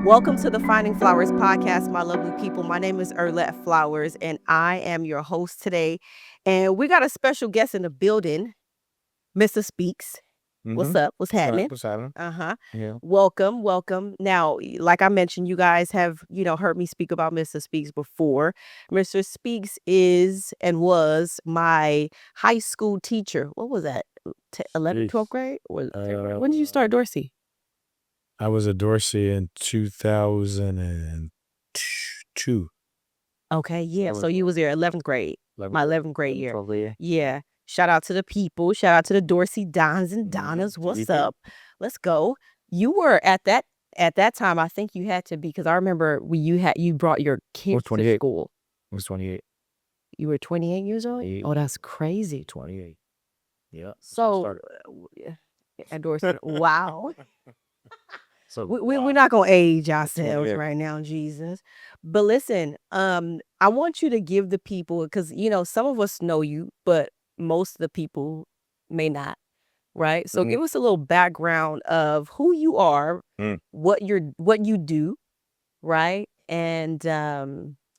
Welcome to the Finding Flowers podcast, my lovely people. My name is Erlette Flowers, and I am your host today. And we got a special guest in the building, Mr. Spees. What's up? What's happening? What's happening? Yeah. Welcome. Now, like I mentioned, you guys have, heard me speak about Mr. Spees before. Mr. Spees is and was my high school teacher. What was that? 11th, 12th grade? Or when did you start Dorsey? I was at Dorsey in 2002. Okay, yeah. So you was there 11th grade. My 11th grade year. Yeah. Shout out to the people. Shout out to the Dorsey Dons and Donnas. What's up? Let's go. You were at that time. I think you had to be, because I remember when you brought your kids to 28. school. I was 28. You were 28 years old. 28. Oh, that's crazy. 28. Yeah. So at Dorsey, wow. So We're not gonna age ourselves right now, Jesus. But listen, I want you to give the people, because some of us know you, but most of the people may not, right? So give us a little background of who you are, what you do, right? And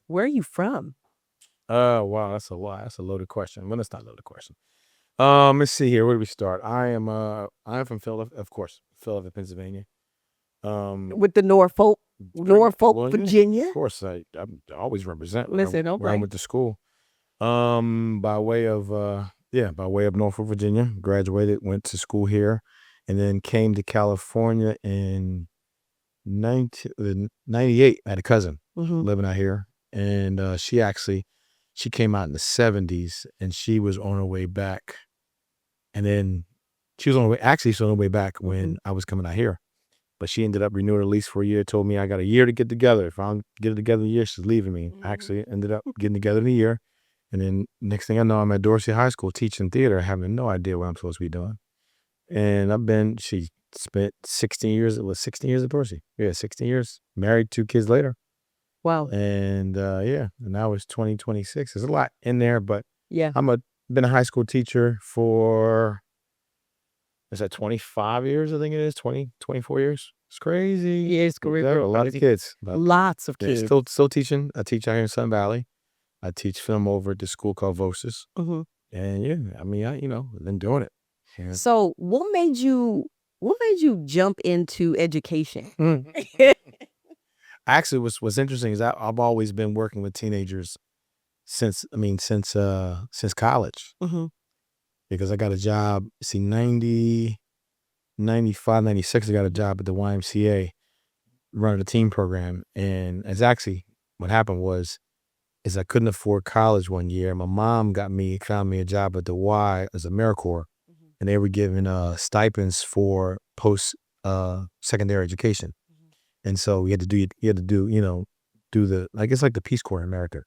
where are you from? wow, that's a lot. That's a loaded question. Well, that's not a loaded question. Let's see here. Where do we start? I'm from Philadelphia, of course, Philadelphia, Pennsylvania. With the Norfolk, Virginia. Of course, I always represent. Listen, where I went to school. By way of Norfolk, Virginia. Graduated, went to school here, and then came to California in 98. I had a cousin living out here, and she came out in the 70s, and she was on her way back, and then she was on her way back when I was coming out here. But she ended up renewing her lease for a year, told me I got a year to get together. If I don't get it together in a year, she's leaving me. Actually ended up getting together in a year. And then next thing I know, I'm at Dorsey High School teaching theater, having no idea what I'm supposed to be doing. And she spent 16 years at Dorsey. Yeah, 16 years, married, 2 kids later. Wow. And and now it's 2026. There's a lot in there, but Yeah. Been a high school teacher for, is that 25 years? I think it is 24 years. It's crazy. Yeah, it's crazy. A lot of kids. Lots of kids. Still teaching. I teach out here in Sun Valley. I teach film over at this school called Vosis. And I've been doing it. Yeah. So what made you jump into education? Actually, what's interesting is I've always been working with teenagers since college. Because I got a job, 95, 96, I got a job at the YMCA running a teen program. And it's actually, what happened is I couldn't afford college one year. My mom found me a job at the Y as AmeriCorps, and they were giving stipends for post secondary education. And so you had to do it's like the Peace Corps in America.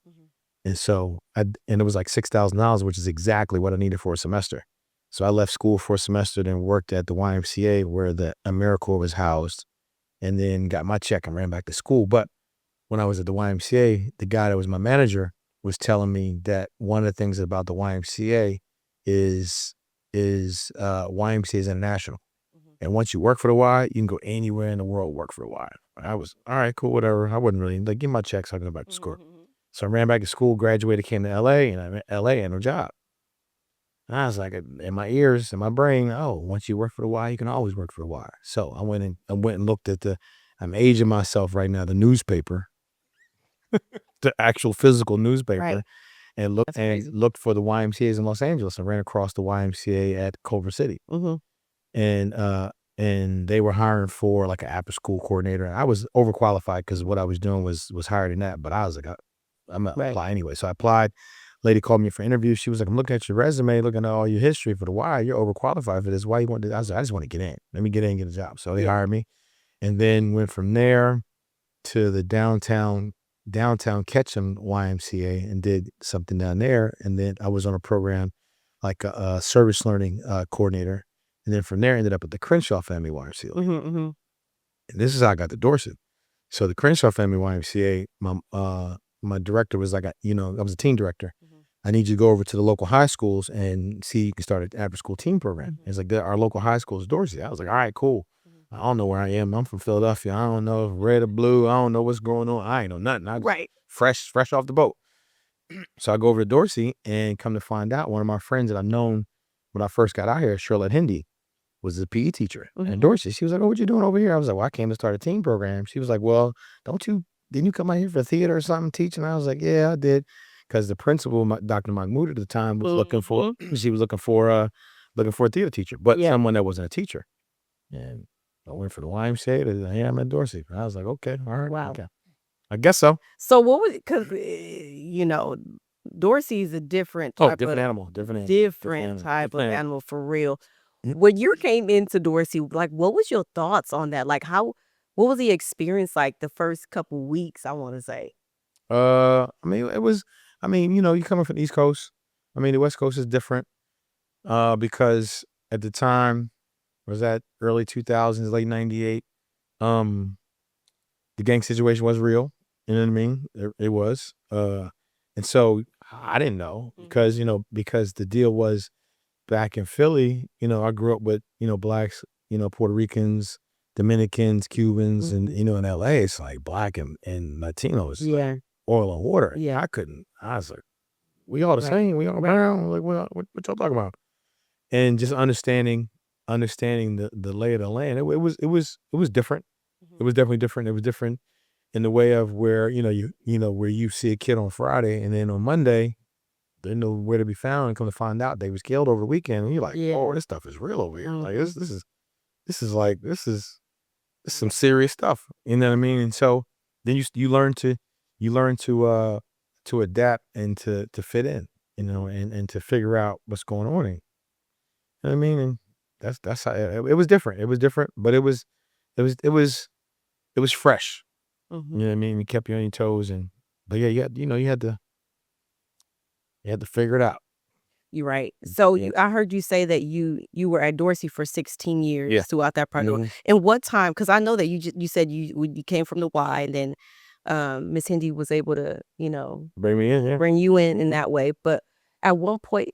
And so and it was like $6,000, which is exactly what I needed for a semester. So I left school for a semester, then worked at the YMCA where the AmeriCorps was housed, and then got my check and ran back to school. But when I was at the YMCA, the guy that was my manager was telling me that one of the things about the YMCA is YMCA is international. And once you work for the Y, you can go anywhere in the world, work for the Y. I was, all right, cool, whatever. I wouldn't really, give my check so I can go back to school. So I ran back to school, graduated, came to LA, and I'm in LA and no job. And I was like, in my ears, in my brain, once you work for the Y, you can always work for the Y. So I went and looked at I'm aging myself right now, the newspaper, the actual physical newspaper, Right. and looked for the YMCA's in Los Angeles. I ran across the YMCA at Culver City. And they were hiring for like an after school coordinator. And I was overqualified because what I was doing was higher than that. But I was like, I'm gonna apply anyway. So I applied. Lady called me for an interview. She was like, I'm looking at your resume, looking at all your history for the Y. You're overqualified for this. Why you want to? I was like, I just want to get in. Let me get in and get a job. So they hired me, and then went from there to the downtown Ketchum YMCA and did something down there. And then I was on a program like a service learning coordinator. And then from there, ended up at the Crenshaw Family YMCA. And this is how I got to Dorset. So the Crenshaw Family YMCA, my director was like, I was a teen director. I need you to go over to the local high schools and see you can start an after school teen program. It's like, our local high school is Dorsey. I was like, all right, cool. I don't know where I am. I'm from Philadelphia. I don't know if red or blue. I don't know what's going on. I ain't know nothing. I just Right. fresh off the boat. So I go over to Dorsey and come to find out one of my friends that I've known when I first got out here, Charlotte Hindy, was a PE teacher at Dorsey. She was like, "Oh, what you doing over here?" I was like, "Well, I came to start a teen program." She was like, "Well, didn't you come out here for theater or something teaching?" I was like, "Yeah, I did." Because the principal, Dr. Mahmood at the time, was she was looking for a theater teacher, but Yeah. someone that wasn't a teacher. And I went for the YMCA. Yeah, I'm at Dorsey. I was like, okay, all right. Wow. Okay. I guess so. So what was it? Because you know, Dorsey's a different Oh, type different of animal. Different animal. different type of Different animal. animal for real. Mm. When you came into Dorsey, like, what was your thoughts on that? Like, what was the experience like the first couple weeks, I wanna say? I mean, it was, you coming from the East Coast. I mean, the West Coast is different, because at the time, was that early 2000s, late 98, um, the gang situation was real. You know what I mean? It was. And so I didn't know because, because the deal was back in Philly, I grew up with, blacks, Puerto Ricans, Dominicans, Cubans, and, in LA, it's like black and Latinos, Yeah. oil and water. Yeah. I was like, we all the Right. same. We all brown. Like, what y'all talking about? And just understanding the lay of the land. It was different. It was definitely different. It was different in the way of where, where you see a kid on Friday and then on Monday, they're nowhere to be found, and come to find out they was killed over the weekend. And you're like, Yeah. oh, this stuff is real over here. Like Mhm. this is some serious stuff. You know what I mean? And so then you learn to adapt and to fit in, and to figure out what's going on. You know what I mean? And that's how it was different. It was different, but it was fresh. You know Mhm. what I mean? You kept you on your toes, but yeah, you had to figure it out. You're right. So Yeah. I heard you say that you were at Dorsey for 16 Yeah. years throughout that part. Mhm. And what time? Because I know that you said you came from the Y, and then Miss Hindi was able to Bring me in, yeah. bring you in that way. But at one point,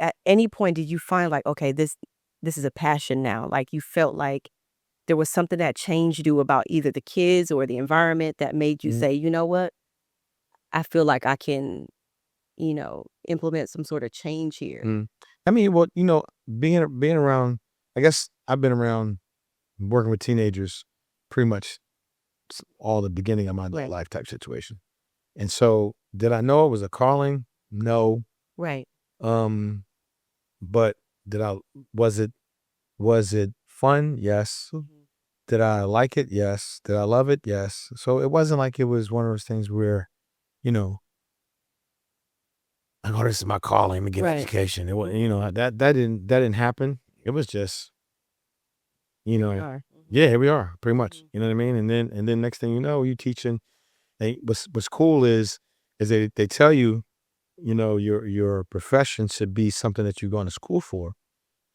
at any point did you find like, okay, this is a passion now? Like you felt like there was something that changed you about either the kids or the environment that made you Mhm. say, you know what, I feel like I can implement some sort of change here. Mm. I mean, well, being around, I guess I've been around working with teenagers pretty much all the beginning of my Right. life type situation. And so, did I know it was a calling? No. Right. Um, but did I was it fun? Yes. Mhm. Did I like it? Yes. Did I love it? Yes. So it wasn't like it was one of those things where, you know, like, oh, this is my calling, let me get an Right. education. It was, Mhm. that didn't happen. It was just, you Here we know, are. yeah, here we are, pretty much. Mhm. You know what I mean? And then next thing you know, you teaching. What's cool is they tell you, your profession should be something that you're going to school for,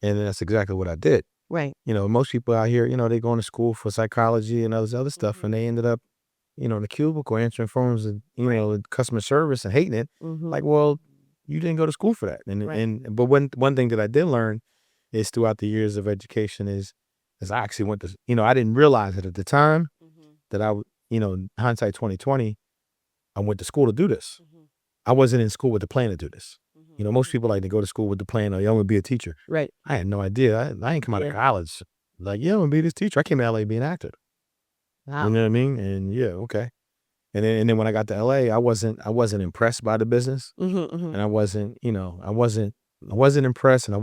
and that's exactly what I did. Right. Most people out here, they going to school for psychology and other stuff, and Mhm. they ended up, in a cubicle answering phones and with customer service and hating it. Like, Mhm. well, you didn't go to school for that. And Right. and but one thing that I did learn is throughout the years of education is I actually went to, I didn't realize it at the time Mhm. that hindsight 2020, I went to school to do this. Mhm. I wasn't in school with the plan to do this. Mhm. Most people like to go to school with the plan, oh, yeah, I'm gonna be a teacher. Right. I had no idea. I ain't come out of Yeah. college. Like, yeah, I'm gonna be this teacher. I came to LA to be an actor. You Wow. know what I mean? And yeah, okay. And then when I got to LA, I wasn't impressed by the business. Mhm. Mhm. And I wasn't impressed, and I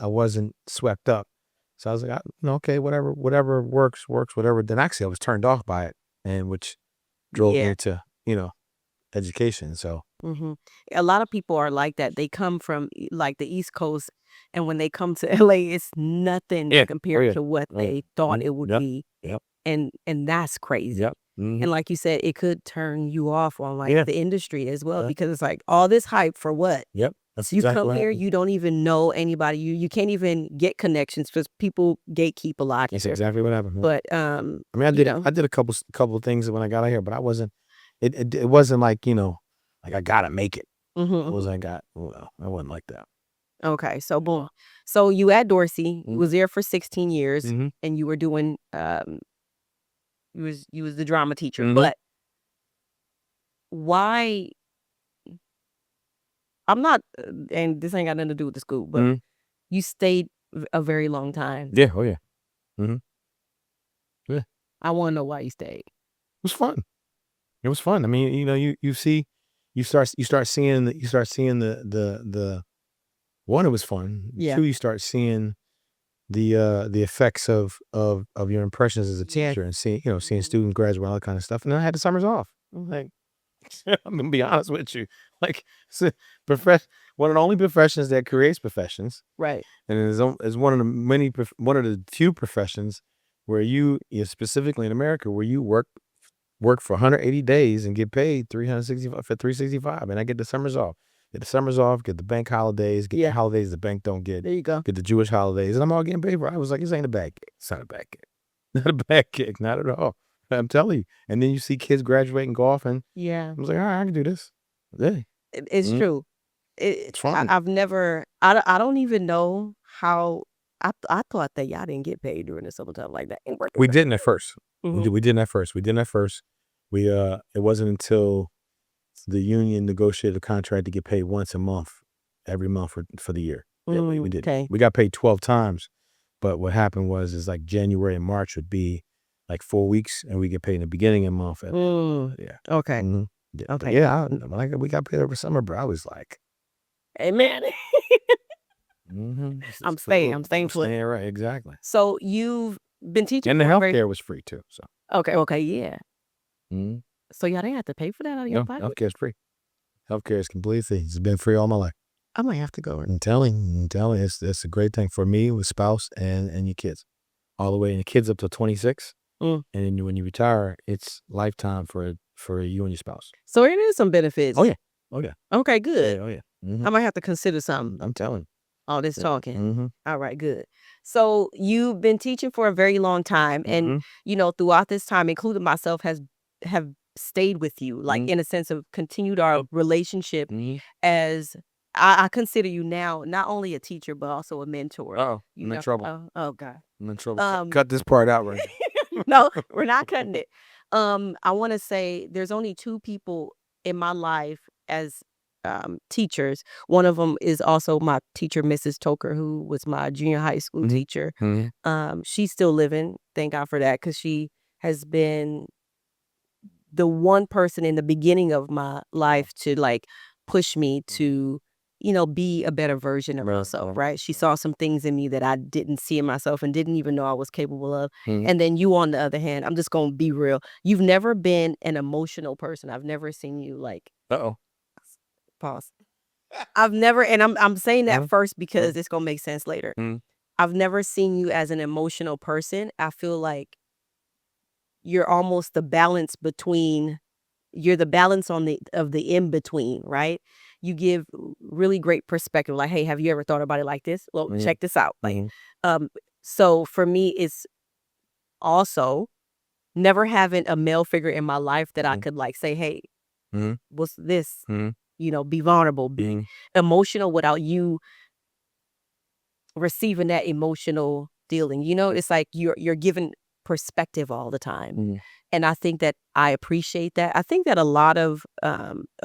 wasn't swept up. So I was like, okay, whatever works, whatever. Then actually I was turned off by it, and which drove Yeah. me to, education. So Mhm. A lot of people are like that. They come from like the East Coast, and when they come to LA, it's nothing yeah, oh compared yeah, to what oh yeah. they thought Mhm. it would Yep, be. yep, And that's crazy. yep. Hmm. And like you said, it could turn you off on like Yeah, the industry as well yeah, because it's like all this hype for what? yep. That's So you exactly come what here, happened. you don't even know anybody. You can't even get connections because people gatekeep a lot That's here. exactly what happened. But I mean, I you did know. I did a couple of things when I got out here, but I wasn't. It wasn't like, like I gotta make it. Mhm. Was Mhm. I got? Well, I wasn't like that. Okay, so boom. So you at Dorsey, you Mhm. was there for 16 years, Mhm. and you were doing, you was the drama teacher, Mhm. but why I'm not, and this ain't got nothing to do with the school, but Mhm. you stayed a very long time. Yeah. Oh yeah. Mhm. Yeah. It I wanna know why you stayed. was fun. It was fun. I mean, you see, you start seeing the one. It was fun. Yeah. Two, you start seeing the effects of your impressions as a Yeah. teacher, and seeing Mhm. students graduate, all that kind of stuff. And then I had the summers off. I'm like, I'm gonna be honest with you, like, profess one of the only professions that creates professions, Right. and is one of the few professions where specifically in America, where you work for 180 days and get paid 365 for 365, and I get the summers off. Get the summers off, get the bank holidays, get the Yeah. holidays the bank don't get, There you go. get the Jewish holidays, and I'm all getting paid for. I was like, this ain't a bad gig. It's not a bad gig. Not a bad gig, not at all. I'm telling you. And then you see kids graduate and go off, and Yeah. I was like, all right, I can do this. Yeah. It's Mhm. true. It's fun. I've never I don't even know how I thought that y'all didn't get paid during the summertime like that. Ain't working We for didn't at first. Mhm. We didn't at first. We didn't at first. It wasn't until the union negotiated a contract to get paid once a month, every month for the year. Yeah, we didn't. 'Kay. We got paid 12 times, but what happened is like January and March would be like 4 weeks, and we get paid in the beginning of the month. And yeah. Okay. Mhm. Yeah. But Okay. yeah, when we got paid over summer, bro, I was like, Amen. mhm, I'm staying I'm put. staying right, exactly. So you've been teaching And the for a very healthcare was free too. So, okay, yeah. mhm. So y'all didn't have to pay for that out of your No, pocket? healthcare is free. Healthcare is completely free. It's been free all my life. I might have to go. I'm telling you, it's a great thing for me with spouse and your kids, all the way, and the kids up to 26, Mm. and then when you retire, it's lifetime for you and your spouse. So it is some benefits. Oh yeah, oh yeah, Okay, yeah, good. oh yeah. I might have to consider something. I'm telling All this you. talking. Mm-hmm. All right, good. So you've been teaching for a very long time, and Mm-hmm. throughout this time, including myself, have stayed with you, like Mm-hmm. in a sense of continued our relationship. Mm-hmm. As I consider you now, not only a teacher but also a mentor. Oh, You I'm in know, trouble. oh God. I'm in trouble. Um, Cut this part out right no, now. we're not cutting it. I want to say there's only two people in my life as teachers. One of them is also my teacher, Mrs. Toker, who was my junior high school Mm-hmm. teacher. Mm-hmm. She's still living. Thank God for that, because she has been the one person in the beginning of my life to like push me to be a better version of Right, myself, right, right? She saw some things in me that I didn't see in myself and didn't even know I was capable of. Mhm. And then you, on the other hand, I'm just going to be real, you've never been an emotional person. I've never seen you like Uh-oh. pause. I've never, and I'm saying that Uh-huh. first Uh-huh. because it's going to make sense later. Mhm. I've never seen you as an emotional person. I feel like you're almost the balance between you're the balance on the in between, right? You give really great perspective. Like, hey, have you ever thought about it like this? Well, Mhm. check this out. Like, Mhm. um, so for me, it's also never having a male figure in my life that I Mhm. could like say, hey, Mhm. what's this? Mhm. Be vulnerable, be Mhm. emotional without you receiving that emotional dealing. It's like you're given perspective all the time. Mhm. And I think that I appreciate that. I think that a lot of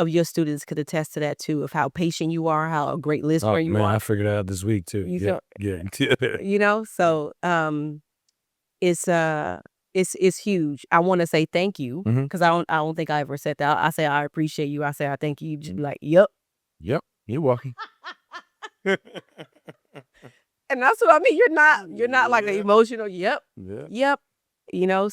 your students could attest to that too, of how patient you are, how a great Oh listener you man, are. I figured it out this week too. You Yeah, feel, yeah, yeah. so it's it's huge. I want to say thank you Mhm. because I don't think I ever said that. I say I appreciate you. I say I thank you. You just be like, yep. Yep, you're welcome. And that's what I mean. You're not like an Yeah, emotional, yep, yeah. yep.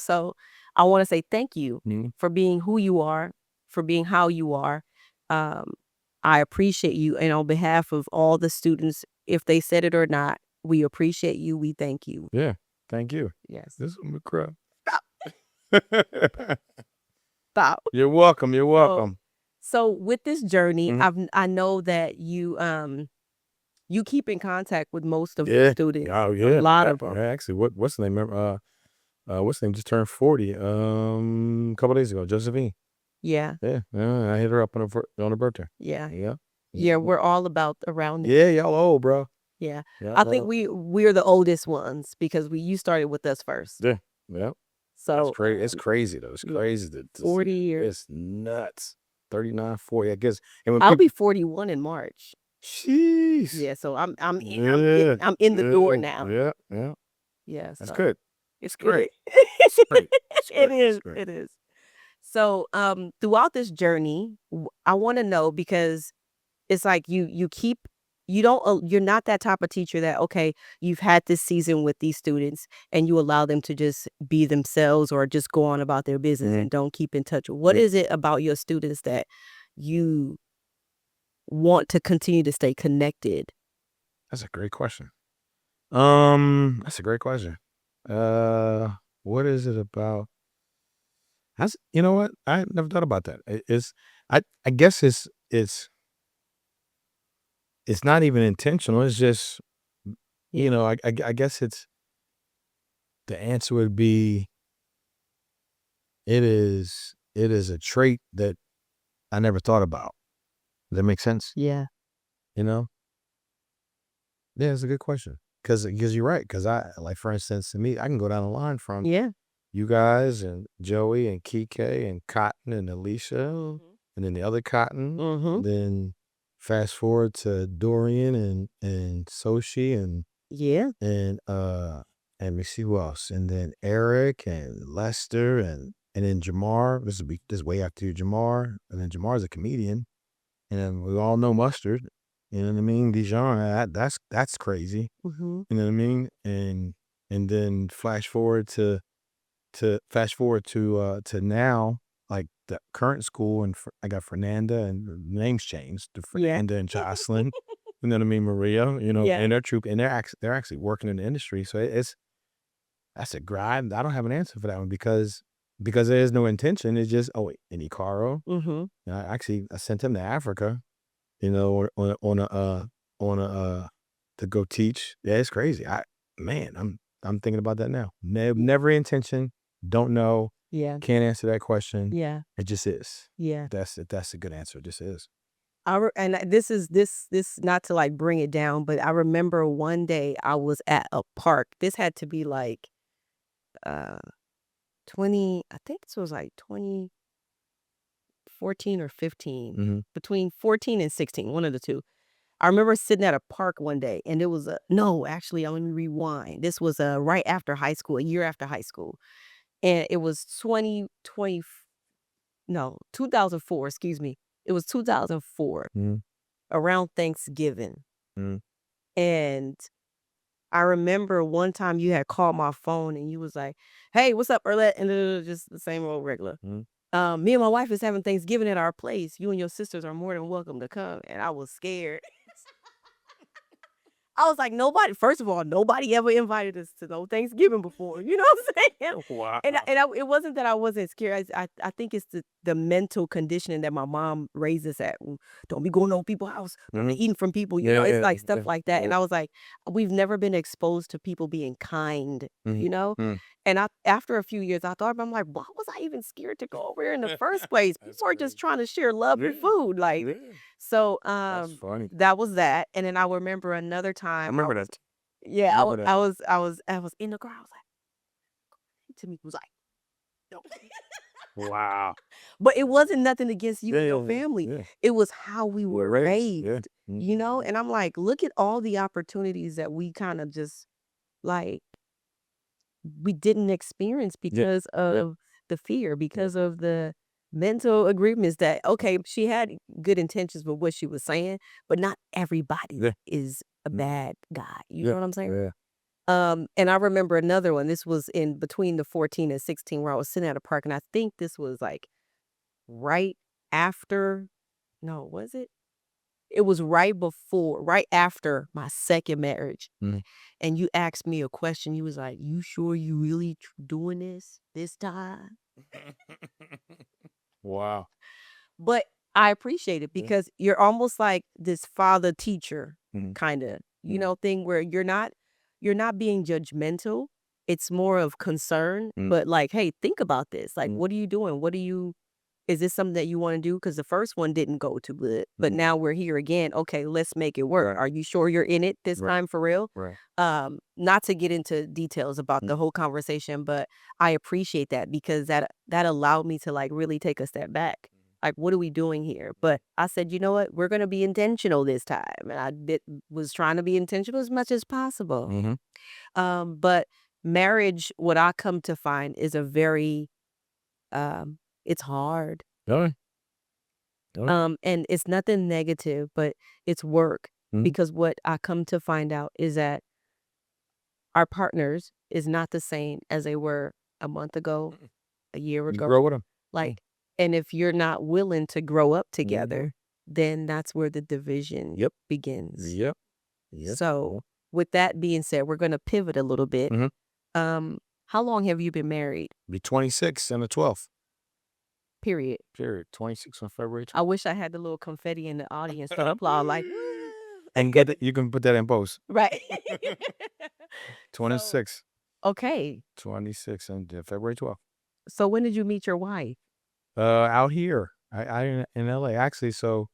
So I want to say thank you Mhm. for being who you are, for being how you are. Um, I appreciate you. And on behalf of all the students, if they said it or not, we appreciate you. We thank you. Yeah, thank you. Yes. This is my crap. Stop. Stop. You're welcome, you're Oh, welcome. so with this journey, Mhm. I know that you keep in contact with most of the Yeah. students. Oh, A yeah. lot Yeah, of them. yeah, actually, what's the name? What's the name just turned 40, a couple days ago, Josephine. Yeah. Yeah, yeah, I hit her up on her birthday. Yeah. Yeah. Yeah, we're all about around Yeah, y'all old, bro. yeah. Yeah, I think we're the oldest ones because you started with us first. yeah, yeah. So It's crazy though. It's yeah, crazy to see. 40 years. It's nuts. 39, 40. I guess. And when I'll people, be 41 in March. jeez. Yeah, so Yeah, I'm in the door yeah, now. yeah, yeah. Yeah, That's so good. it's It's great. good. It's great. It's It great. It's is. great. It is. So, throughout this journey, I want to know because it's like you don't you're not that type of teacher that okay, you've had this season with these students and you allow them to just be themselves or just go on about their business Mhm. and don't keep in touch. What Mm. is it about your students that you want to continue to stay connected? That's a great question. That's a great question. What is it about? That's you know what? I never thought about that. I guess it's not even intentional. It's just Yeah. I guess it's the answer would be it is a trait that I never thought about. Does that make sense? Yeah. You know? Yeah, it's a good question. Because you're right. Because I like for instance to me, I can go down the line from Yeah. you guys and Joey and Kike and Cotton and Alicia Mhm. and then the other Cotton. Mhm. Then fast forward to Dorian and Soshi Yeah. and let me see who else. And then Eric and Lester and then Jamar. This is way after Jamar. And then Jamar's a comedian. And then we all know Mustard. You know what I mean? Dijon, that's crazy. Mhm. You know what I mean? And then fast forward to now, like the current school, and I got Fernanda, and the names changed to Yeah. Fernanda and Jocelyn. You know what I mean, Maria. Yeah. And their troop, and they're actually working in the industry. So it's that's a grind. I don't have an answer for that one because there is no intention. It's just and Icaro. Mhm. I sent him to Africa. On a to go teach. Yeah, it's crazy. I'm thinking about that now. Never intention. Don't know. Yeah. Can't answer that question. Yeah. It just is. Yeah. That's a good answer. It just is. This is this not to like bring it down, but I remember one day I was at a park. This had to be like uh 20, I think this was like 2014 or 15. Hmm. Between 14 and 16, one of the two. I remember sitting at a park one day and it was a no, actually, let me rewind. This was right after high school, a year after high school. And it was 2020, no, 2004, excuse me. It was 2004 Hmm. around Thanksgiving. Hmm. And I remember one time you had called my phone and you was like, "Hey, what's up, Erlet?" And just the same old regular. Hmm. Me and my wife is having Thanksgiving at our place. You and your sisters are more than welcome to come. And I was scared. I was like, nobody. First of all, nobody ever invited us to no Thanksgiving before. You know what I'm saying? Wow. It wasn't that I wasn't scared. I think it's the mental conditioning that my mom raised us at. Don't be going over people's house. Don't Hmm. be eating from people. You Yeah, know, it's yeah, like stuff yeah, like that. yeah. And I was like, we've never been exposed to people being kind. Hmm. You know. Hmm. And after a few years, I thought, I'm like, why was I even scared to go over there in the first place? That's People are crazy. just trying to share love and Yeah, food, like. yeah. So, That's funny. that was that, and then I remember another I time remember that. I yeah, remember that. I was in the car, I was like to me, was like, "No." Wow. But it wasn't nothing against you Yeah, and yeah, your yeah. family. Yeah. It was how we We're were raised. Yeah. raised, Mhm. you know? And I'm like, look at all the opportunities that we kinda just, like, we didn't experience Yeah. because Yeah. of the fear, Yeah. because of the mental agreements that okay, she had good intentions with what she was saying, but not everybody Yeah. is a Mm. bad guy, you Yeah. know what I'm saying? Yeah. And I remember another one, this was in between the 14 and 16 where I was sitting at a park, and I think this was, like, right after no, was it? It was right after my second marriage, Mhm. and you asked me a question, you was like, "You sure you really doing this time?" Wow. But I appreciate it Yeah. because you're almost like this father teacher Mhm. kinda, Mhm. thing where you're not being judgmental. It's more of concern, Mm. but like, "Hey, think about this. Like, Mm. what are you doing? What are you" is this something that you want to do? Because the first one didn't go too good, but now we're here again. Okay, let's make it work. Right. Are you sure you're in it this Right. time for real? Right. Not to get into details about the whole conversation, but I appreciate that because that allowed me to like really take a step back. Like, what are we doing here? But I said, you know what? We're gonna be intentional this time, and was trying to be intentional as much as possible. Mm-hmm. But marriage, what I come to find, is a very it's hard. Okay. Okay. And it's nothing negative, but it's work Mhm. because what I come to find out is that our partners is not the same as they were a month ago, Mm-mm. a year You ago. grow with them. Like, and if you're not willing to grow up Mm-hmm. together, then that's where the division Yep. begins. Yep. Yep. So, with that being said, we're going to pivot a little bit. Mm-hmm. Um, how long have you been married? Be 26 and the 12th. Period. Period. 26 on February 12th. I wish I had the little confetti in the audience to applaud, like, And get it, you can put that in post. right. 26. Okay. 26 and February 12th. So when did you meet your wife? Out here. I in LA. Actually, so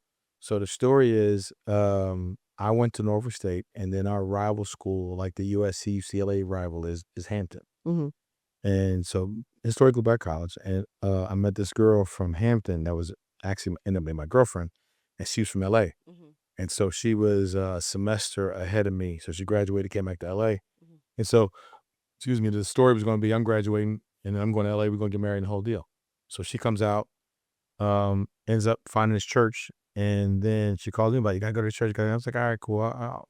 the story is I went to Norfolk State, and then our rival school, like the USC UCLA rival, is Hampton. Mm-hmm. And so historically black college, and I met this girl from Hampton that was actually ended up being my girlfriend, and she was from LA. Mm-hmm. And so she was a semester ahead of me. So she graduated, came back to LA. Mm-hmm. And so, excuse me, the story was going to be I'm graduating and then I'm going to LA. We're going to get married and the whole deal. So she comes out, ends up finding this church. And then she calls me about, you got to go to church. I was like, all right, cool.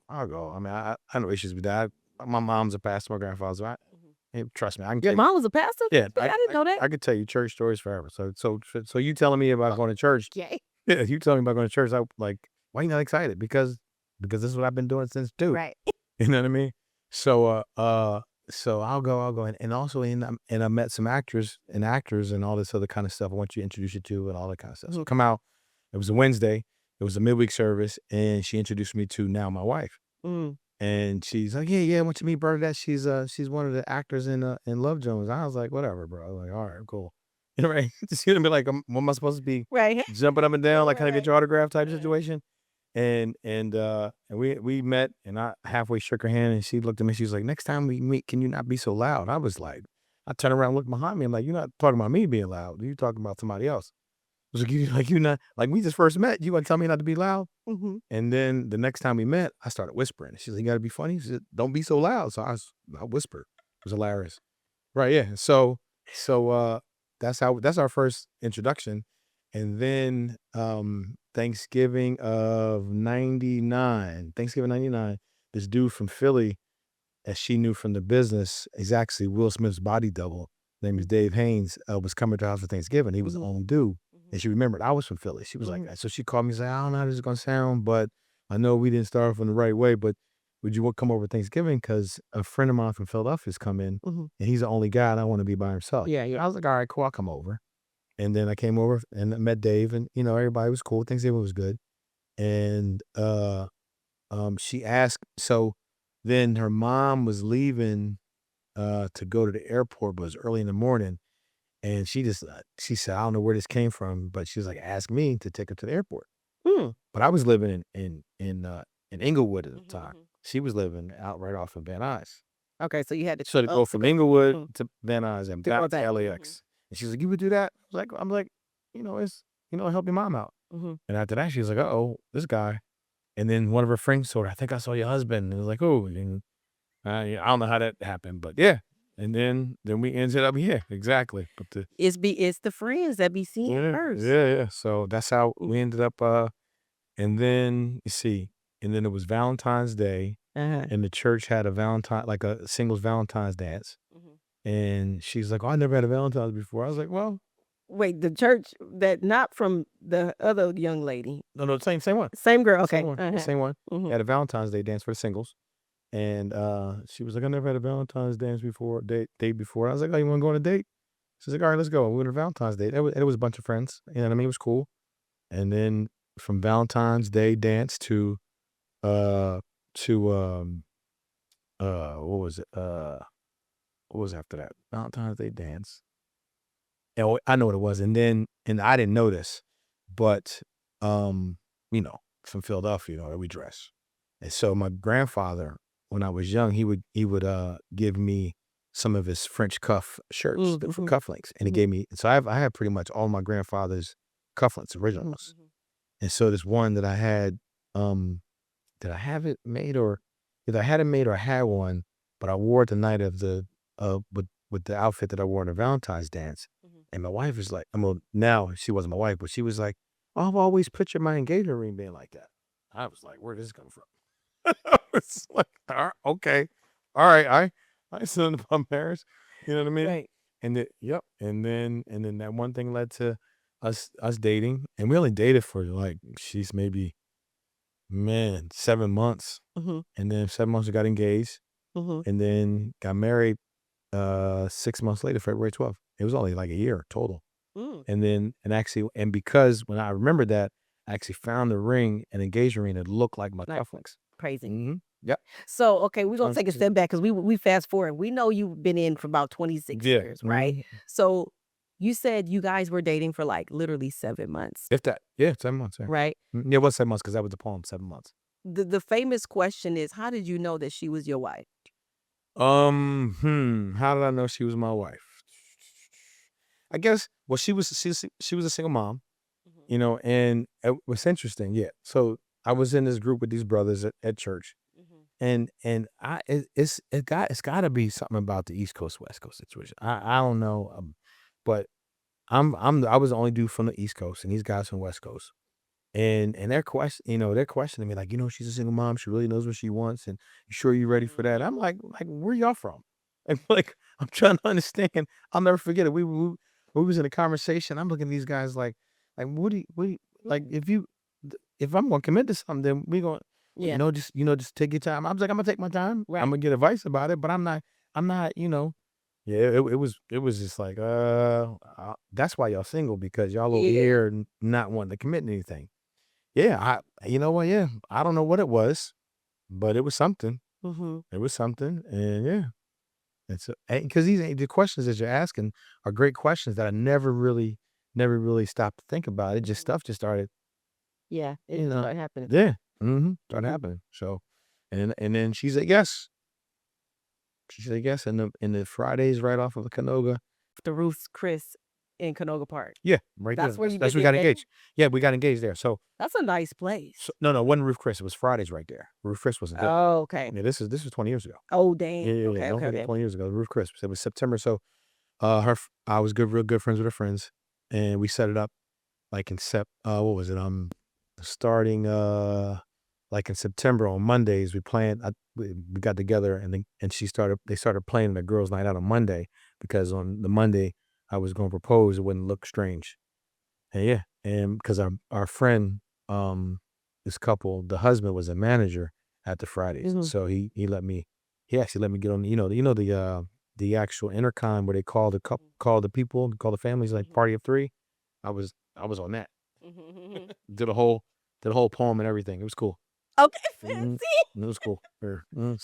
I'll go. I mean, I know issues with that. My mom's a pastor. My grandfather's. Hey, trust me. I can Your tell you. mom was a pastor? Yeah. I didn't know that. I could tell you church stories forever. So you telling me about going to church. Okay. Yeah. You telling me about going to church. I like, why you not excited? Because this is what I've been doing since 2. Right. You know what I mean? So I'll go, and also and I met some actors and all this other kind of stuff. I want you to introduce you to and all that kind of stuff. So come out. It was a Wednesday. It was a midweek service, and she introduced me to now my wife. Mm. And she's like, yeah, I want you to meet Bernadette. She's one of the actors in Love Jones. I was like, whatever, bro. I was like, all right, cool. You know, right? Just gonna be like, what am I supposed to be Right. jumping up and down, like, kind of get Right. your autograph type Right. situation? And we met, and I halfway shook her hand, and she looked at me. She was like, "Next time we meet, can you not be so loud?" I was like, I turned around, and looked behind me. I'm like, "You're not talking about me being loud. You're talking about somebody else." I was like, you not like we just first met. You want to tell me not to be loud?" Mm-hmm. And then the next time we met, I started whispering. She's like, "You got to be funny." She said, "Don't be so loud." So I whispered. It was hilarious. Right? Yeah. So that's our first introduction. And then Thanksgiving 99, this dude from Philly, as she knew from the business, is actually Will Smith's body double. His name is Dave Haynes, was coming to her house for Thanksgiving. He was the only dude. And she remembered I was from Philly. She was like, so she called me and said, I don't know how this is going to sound, but I know we didn't start off in the right way, but would you want to come over Thanksgiving? Because a friend of mine from Philadelphia's come in, and he's the only guy, and I want to be by himself. Yeah. I was like, all right, cool, I'll come over. And then I came over and I met Dave, and everybody was cool. Thanksgiving was good. And she asked, so then her mom was leaving to go to the airport, but it was early in the morning. And she said, I don't know where this came from, but she was like, ask me to take her to the airport. But I was living in Inglewood at the time. She was living out right off of Van Nuys. Okay, so you had to So to go from Inglewood to Van Nuys and back to LAX. And she's like, you would do that? I'm like, it's, help your mom out. And after that, she was like, uh-oh, this guy. And then one of her friends told her, I think I saw your husband. And it was like, oh, and I don't know how that happened, but yeah. And then we ended up here. Exactly. But it's the friends that be seeing first. Yeah. So that's how we ended up. And then you see, and then it was Valentine's Day, and the church had a singles Valentine's dance. And she's like, oh, I never had a Valentine's before. I was like, well, wait, the church that not from the other young lady. no, same one. Same girl. Okay. Same one. Had a Valentine's Day dance for the singles. And she was like, I never had a Valentine's date before. I was like, oh, you want to go on a date? She's like, all right, let's go. We went on a Valentine's date. It was a bunch of friends. You know what I mean? It was cool. And then from Valentine's Day dance to what was it? What was after that? Valentine's Day dance. Oh, I know what it was, and I didn't notice, but, you know, from Philadelphia, that we dress. And so my grandfather, when I was young, he would give me some of his French cuff shirts, the Mhm, cufflinks, and he mhm, gave me so I have pretty much all my grandfather's cufflinks, original mhm, ones. mhm. And so this one that I had, did I have it made or either I had it made or I had one, but I wore it the night of with the outfit that I wore in the Valentine's dance. Mhm. And my wife was like, well, now she wasn't my wife, but she was like, oh, I've always pictured my engagement ring being like that. I was like, where did this come from? I was like, all right, okay. All right. I still if I'm embarrassed. You know what I mean? Right. And yep. And then that one thing led to us dating. And we only dated for like she's maybe, man, 7 months. Mhm, And then 7 months we got engaged mhm. and then got married 6 months later, February 12th. It was only like a year total. Mm, And then and because when I remembered that, I actually found the ring, an engagement ring that looked like my like, cufflinks. crazy. Mm-hmm. Yep. So, okay, we're gonna Sounds take a good. step back because we fast forward. We know you've been in for about 26 Yeah. years, right? Mhm. So, you said you guys were dating for, like, literally 7 months, If that. Yeah, 7 months, yeah. right? Yeah, it was 7 months because that was the poem, 7 months. The famous question is, how did you know that she was your wife? How did I know she was my wife? I guess well, she was a single mom, Mhm, and it was interesting, yeah. So I was in this group with these brothers at church, mhm, and it's gotta be something about the East Coast, West Coast situation. I don't know, but I was the only dude from the East Coast, and these guys from West Coast. And they're questioning me like, she's a single mom. She really knows what she wants, and you sure you ready for that? mhm. I'm like, where y'all from? And like, I'm trying to understand. I'll never forget it. We was in a conversation. I'm looking at these guys like, what do you like? If I'm gonna commit to something, then we gonna, Yeah, just take your time. I was like, I'm gonna take my time. I'm right. gonna get advice about it, but I'm not, Yeah, it was just like, that's why y'all single because y'all over Yeah. here not wanting to commit to anything. Yeah, you know what? Yeah, I don't know what it was, but it was something. Mhm, It was something, and yeah, it's because the questions that you're asking are great questions that I never really stopped to think about. It just mhm. stuff just started, Yeah, it you just know, started happening. yeah, started Mhm. happening. So, and then she said yes. She said yes, and the Fridays right off of the Canoga. The Ruth's Chris in Canoga Park. Yeah, right there. That's where you That's get where we your got engagement? engaged. Yeah, we got engaged there. That's a nice So place. no, no, it wasn't Roof Chris. It was Fridays right there. Roof Chris wasn't there. Oh, okay. Yeah, this was 20 years ago. Oh, Yeah, dang. yeah, yeah. Okay, Don't okay, forget okay. 20 years ago, Roof Chris. It was September. So, I was real good friends with her friends, and we set it up like what was it? Starting like in September on Mondays, we got together and they started playing the girls' night out on Monday because on the Monday I was going to propose. It wouldn't look strange. And yeah, and because our friend, this couple, the husband was a manager at the Fridays, Mhm. so he actually let me get on, the actual intercom where they call the people, call the families like Mhm. party of three. I was on that. Mhm. Did a whole did a whole poem and everything. It was cool. Okay, hmm fancy. It was cool.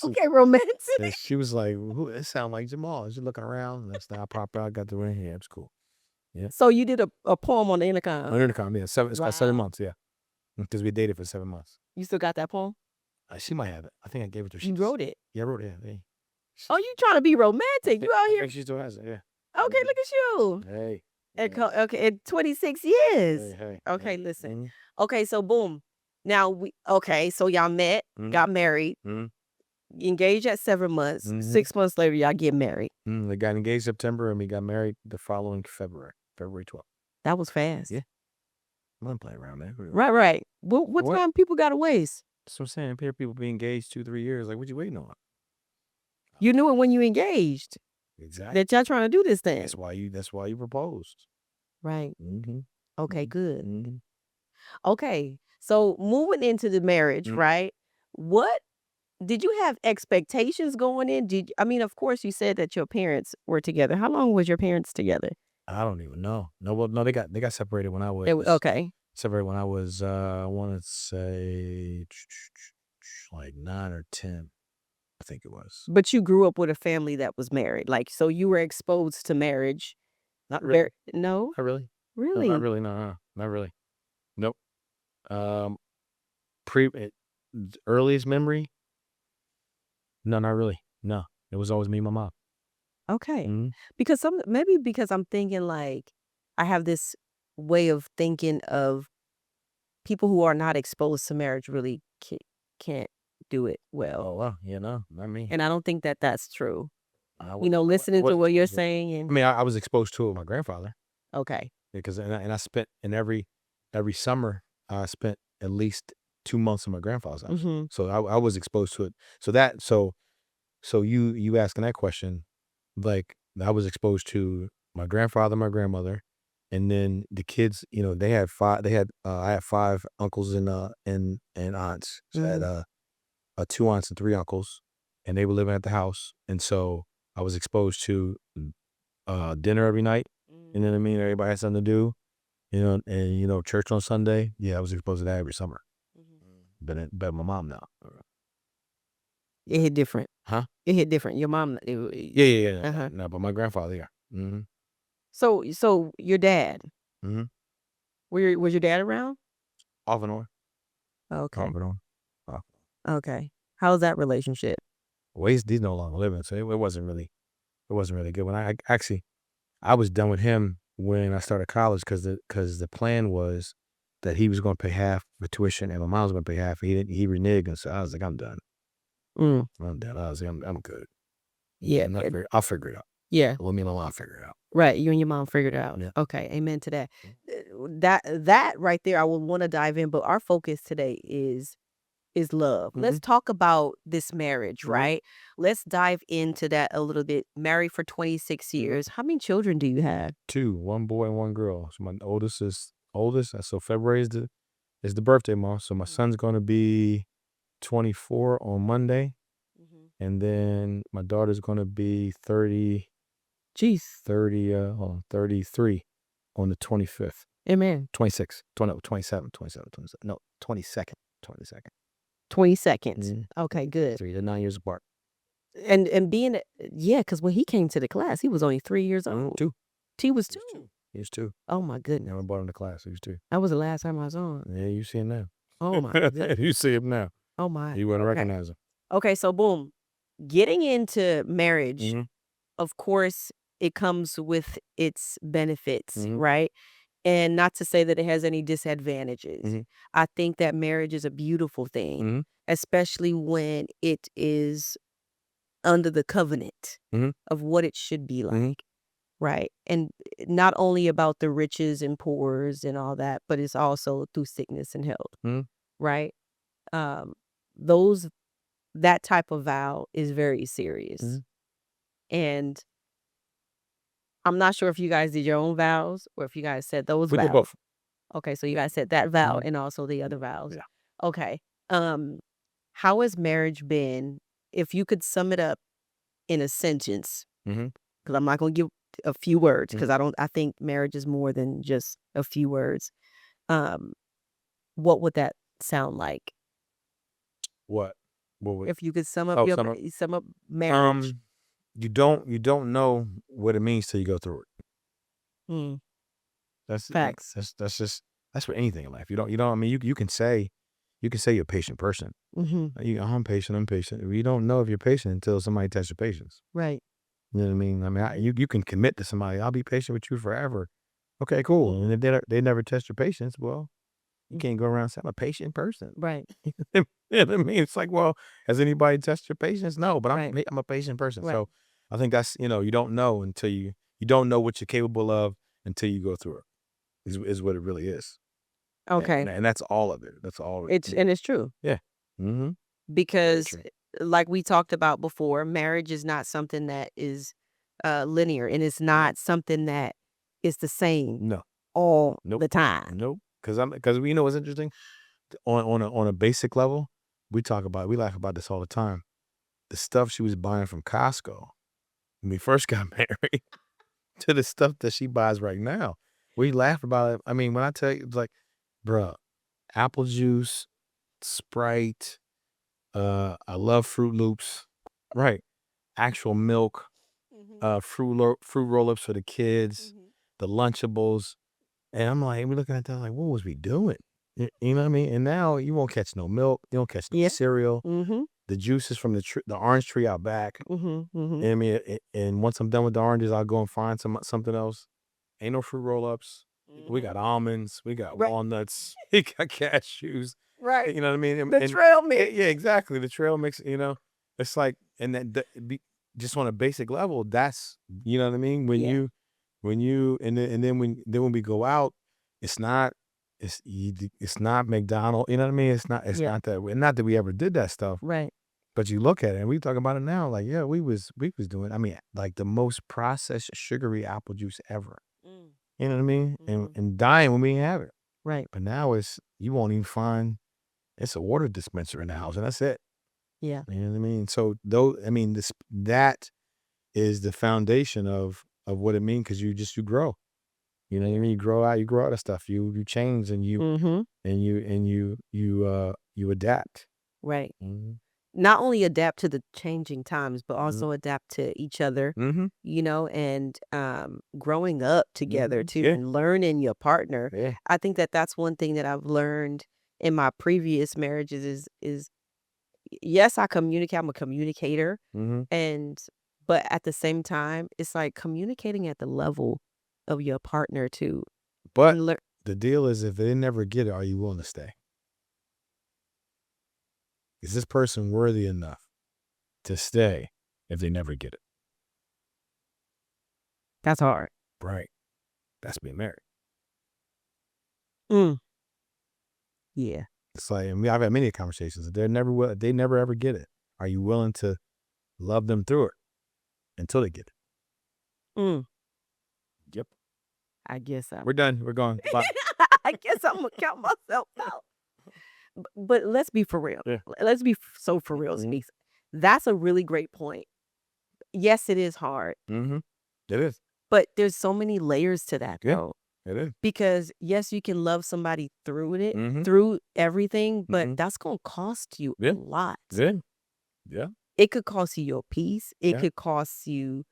Okay, romantic. And she was like, "Who? It sound like Jamal." She's looking around. And that's now I popped out. Got the ring. Yeah, it was cool. Yeah, So you did a poem on the intercom? on intercom. Yeah, seven. It's got seven Wow. months. Yeah. Because we dated for 7 months. You still got that poem? She might have it. I think I gave it to her. You wrote it? Yeah, I wrote it. Yeah, hey. Oh, you trying to be romantic. You out I here. think she still has it. Yeah. Okay, look at you. Hey. Okay, in 26 Hey, years. hey. Okay, listen. Mm-hmm. Okay, so boom. Now okay, so y'all met, got married, Mm-hmm. engaged at 7 months. Mm-hmm. 6 months later, y'all get married. We got engaged September and we got married the following February 12th. That was fast. Yeah. I'm gonna play around, man. Right, right. What What? time people gotta waste? That's what I'm saying. I hear people be engaged 2, 3 years. Like, what you waiting on? You knew it when you engaged Exactly. that y'all trying to do this thing. That's why you proposed. Right. Mm-hmm. Okay, good. Mm-hmm. Okay. So moving into the marriage, Mm-hmm. right? What did you have expectations going in? I mean, of course you said that your parents were together. How long was your parents together? I don't even know. No, well, no, they got separated when I was Okay. separated when I was I want to say like 9 or 10. I think it was. But you grew up with a family that was married. Like so you were exposed to marriage Not really. No? Not really. No, Really? not really. No, not really. Nope. Um, earliest memory? No, not really. No, it was always me and my mom. Okay. Hmm. Because maybe because I'm thinking like I have this way of thinking of people who are not exposed to marriage really can't do it well. Oh wow, not me. And I don't think that that's true. I You was. know, I listening to was what you're exposed to it. saying I and mean, I was exposed to it with my grandfather okay. because and I spent in every summer I spent at least 2 months in my grandfather's house. Mhm. So I was exposed to it. So you asking that question, like I was exposed to my grandfather, my grandmother, and then the kids. They had five. They had I had five uncles and aunts. So I had Mhm. 2 aunts and 3 uncles, and they were living at the house. And so I was exposed to dinner every night. You know what I mean? Everybody had something to do. And church on Sunday. Yeah, I was exposed to that every summer. Mhm. But my mom now. It hit different. Huh? It hit different. Your mom Yeah, yeah, yeah. uh-huh. No, but my grandfather, yeah. Mm-hmm. So your dad, Mm-hmm. was your dad around? Off and on. Off Okay. and on. Off. Okay. How's that relationship? Well, he's no longer living, so it wasn't really good. When I was done with him when I started college because the plan was that he was going to pay half the tuition and my mom was going to pay half. He didn't. He reneged, and so I was like, I'm done. Mm. I'm done. I was like, I'm good. Yeah. And I'll figure it out. Yeah. Let me and my mom figure it out. Right, you and your mom figured it out. Yeah. Okay, amen to that. That right there, I would wanna dive in, but our focus today is love. Mm-hmm. Let's talk about this marriage, Mm-hmm. right? Let's dive into that a little bit. Married for 26 years. How many children do you have? Two, one boy and one girl. So my oldest. So February is the birthday month. So my Mhm, son's going to be 24 on Monday, mhm. and then my daughter's going to be 30, Jeez. 33 on the 25th. Amen. 26, 20, 27, 27, 27. No, 22nd. 22nd. 20 seconds. Mm. Okay, good. So they're 9 years apart. And being yeah, because when he came to the class, he was only 3 years old. Two. He was He was 2. two. He was two. Oh my goodness. Never brought him to class. He was two. That was the last time I saw him. Yeah, you see him now. Oh my goodness. You see him now. Oh my. You wouldn't Okay. recognize him. Okay, so boom. Getting into marriage, Mm-hmm. of course, it comes with its benefits, Mm-hmm. right? And not to say that it has any disadvantages. Mm-hmm. I think that marriage is a beautiful thing, Mm-hmm. especially when it is under the covenant Mm-hmm. of what it should be Mm-hmm. like, right? And not only about the riches and poors and all that, but it's also through sickness and health, Mm-hmm. right? Um, those that type of vow is very Mm-hmm. serious. And I'm not sure if you guys did your own vows or if you guys said those We did vows. both. Okay, so you guys said that vow Mhm. and also the other vows. Yeah. Okay. Um, how has marriage been if you could sum it up in a sentence? Mm-hmm. Because I'm not gonna give a few words Mhm. because I think marriage is more than just a few words. Um, what would that sound like? What? What would? If you could sum up Oh, your summer. sum up marriage. You don't know what it means till you go through it. Mm, That's facts. that's for anything in life. You don't. I mean, you can say you're a patient person. Hmm. I'm patient. I'm patient. You don't know if you're patient until somebody tests your patience. Right. You know what I mean? I mean, you can commit to somebody. I'll be patient with you forever. Okay, cool. And if they never test your patience, well, you Mm, can't go around saying I'm a patient person. right. You know what I mean? It's like, well, has anybody tested your patience? No, but Right. I'm a patient person. Right. So I think that's you don't know until you don't know what you're capable of until you go through it. Is what it really is. Okay. And that's all of it. That's all. It's true. Yeah. Mm-hmm. Very Because true. like we talked about before, marriage is not something that is linear and it's not something that is the same No. all Nope. the time. Nope. Because we know what's interesting on a basic level. We laugh about this all the time. The stuff she was buying from Costco when we first got married to the stuff that she buys right now. We laugh about it. I mean, when I tell you, it's like, bruh, apple juice, Sprite, I love Fruit Loops, right? Actual milk, Hmm. fruit roll-ups for the kids, Hmm. the Lunchables. And I'm like, we looking at that like, what was we doing? You know what I mean? And now you won't catch no milk. You don't catch no Yeah. cereal. Mhm. The juices from the orange tree out back. Mhm. Mhm. And I mean, and once I'm done with the oranges, I'll go and find something else. Ain't no fruit roll-ups. We got Mhm. almonds. We got Right. walnuts. We got cashews. Right. You know what I mean? The trail mix. Yeah, exactly. The trail mix. It's like, and just on a basic level, that's, you know what I mean. Yeah. And then when we go out, it's not it's not McDonald's. You know what I mean? It's Yeah. not that way. Not that we ever did that stuff, Right. but you look at it and we talk about it now. Like, yeah, we was doing. I mean, like the most processed sugary apple juice ever. Mm. You know what I mean? And Mhm. and dying when we ain't have it. Right. But now you won't even find it's a water dispenser in the house, and that's it. Yeah. You know what I mean? So though, I mean, that is the foundation of what it means because you grow. You know what I mean? You grow out of stuff. You change and you Mhm. and you and you you you adapt. Right. Mhm. Not only adapt to the changing times, but Mhm. also adapt to each other, Mhm. and growing up together Mhm. too Yeah. and learning your partner. Yeah. I think that that's one thing that I've learned in my previous marriages is yes, I communicate. I'm a communicator, Mhm. and but at the same time, it's like communicating at the level of your partner too, But and learn. the deal is if they never get it, are you willing to stay? Is this person worthy enough to stay if they never get it? That's hard. Right. That's being married. Mm, yeah. It's like, and I've had many conversations. They never ever get it. Are you willing to love them through it until they get it? Mm, Yep. I guess I'm. We're done. We're gone. Bye. I guess I'm gonna count myself out. But let's be for real. Yeah. Let's be so for real, Mhm. Speaks. That's a really great point. Yes, it is hard, Mhm. It is. but there's so many layers to that Yeah. though. It is. Because yes, you can love somebody Mhm. through everything, but Mhm. that's gonna cost you a Yeah. lot. Yeah. Yeah. It could cost you your peace. It Yeah. could cost you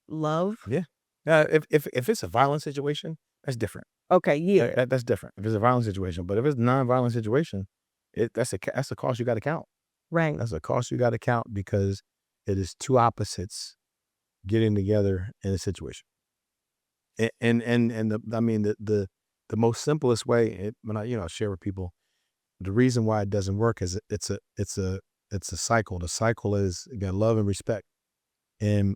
love. Yeah. If it's a violent situation, that's different. Okay, yeah. That's different. If it's a violent situation, but if it's a non-violent situation, that's a cost you got to count. Right. That's a cost you got to count because it is two opposites getting together in a situation. And I mean the most simplest way when I share with people the reason why it doesn't work is it's a cycle. The cycle is again love and respect, and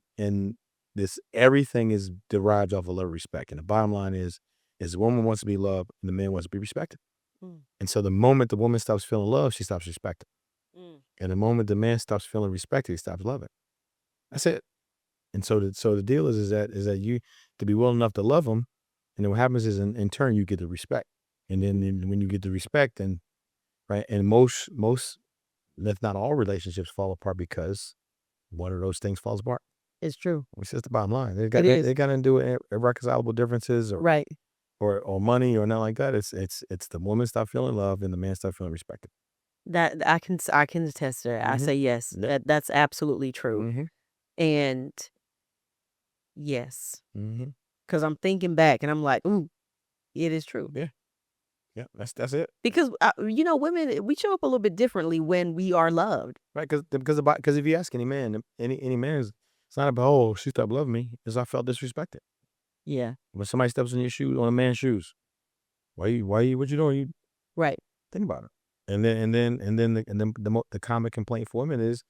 this everything is derived off of love and respect. And the bottom line is the woman wants to be loved and the man wants to be respected. Mm, And so the moment the woman stops feeling love, she stops respecting. mm. And the moment the man stops feeling respected, he stops loving. That's it. And so the deal is that you to be willing enough to love them, and then what happens is in turn you get the respect, and then when you get the respect, then right, and most if not all relationships fall apart because one of those things falls apart. It's true. It's just the bottom line. It is. They got to do with irreconcilable differences Right. or money or nothing like that. It's the woman stop feeling love and the man stop feeling respected. That I can attest to that. I Hmm. say yes. Yep. That's absolutely true. Hmm. And yes, Hmm. because I'm thinking back and I'm like, ooh, it is true. Yeah. Yeah. That's it. Because women, we show up a little bit differently when we are loved. Right, because if you ask any man, any man, it's not about oh she stopped loving me, it's I felt disrespected. Yeah. When somebody steps in your shoes on a man's shoes, what you doing? You Right. think about it, and then the common complaint for women is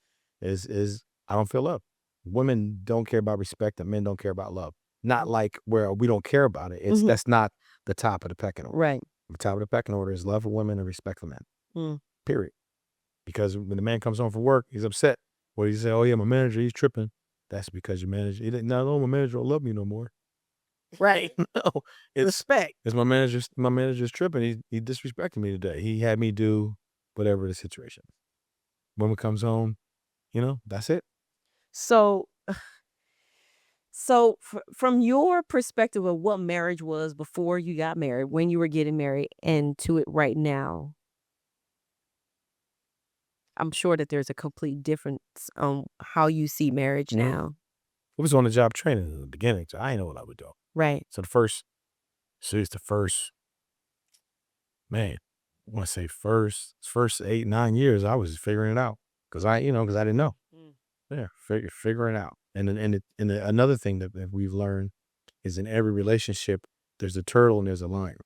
I don't feel love. Women don't care about respect, and men don't care about love. Not Mm. like where we don't care about it. It's Mhm. that's not the top of the pecking order. Right. The top of the pecking order is love for women and respect for men. Mm. Period. Because when the man comes home from work, he's upset. What do you say? Oh yeah, my manager, he's tripping. That's because your manager, he didn't, no, my manager don't love me no more. Right. No, it's Respect. it's my manager's tripping. He disrespected me today. He had me do whatever the situation. Woman comes home, that's it. So, from your perspective of what marriage was before you got married, when you were getting married, and to it right now, I'm sure that there's a complete difference on how you see marriage Mhm. now. It was on the job training in the beginning, so I didn't know what I would do. Right. So it's the first, man, I want to say first 8, 9 years, I was figuring it out because because I didn't know. Mm. Yeah, figuring it out. Another thing that we've learned is in every relationship, there's a turtle and there's a lion.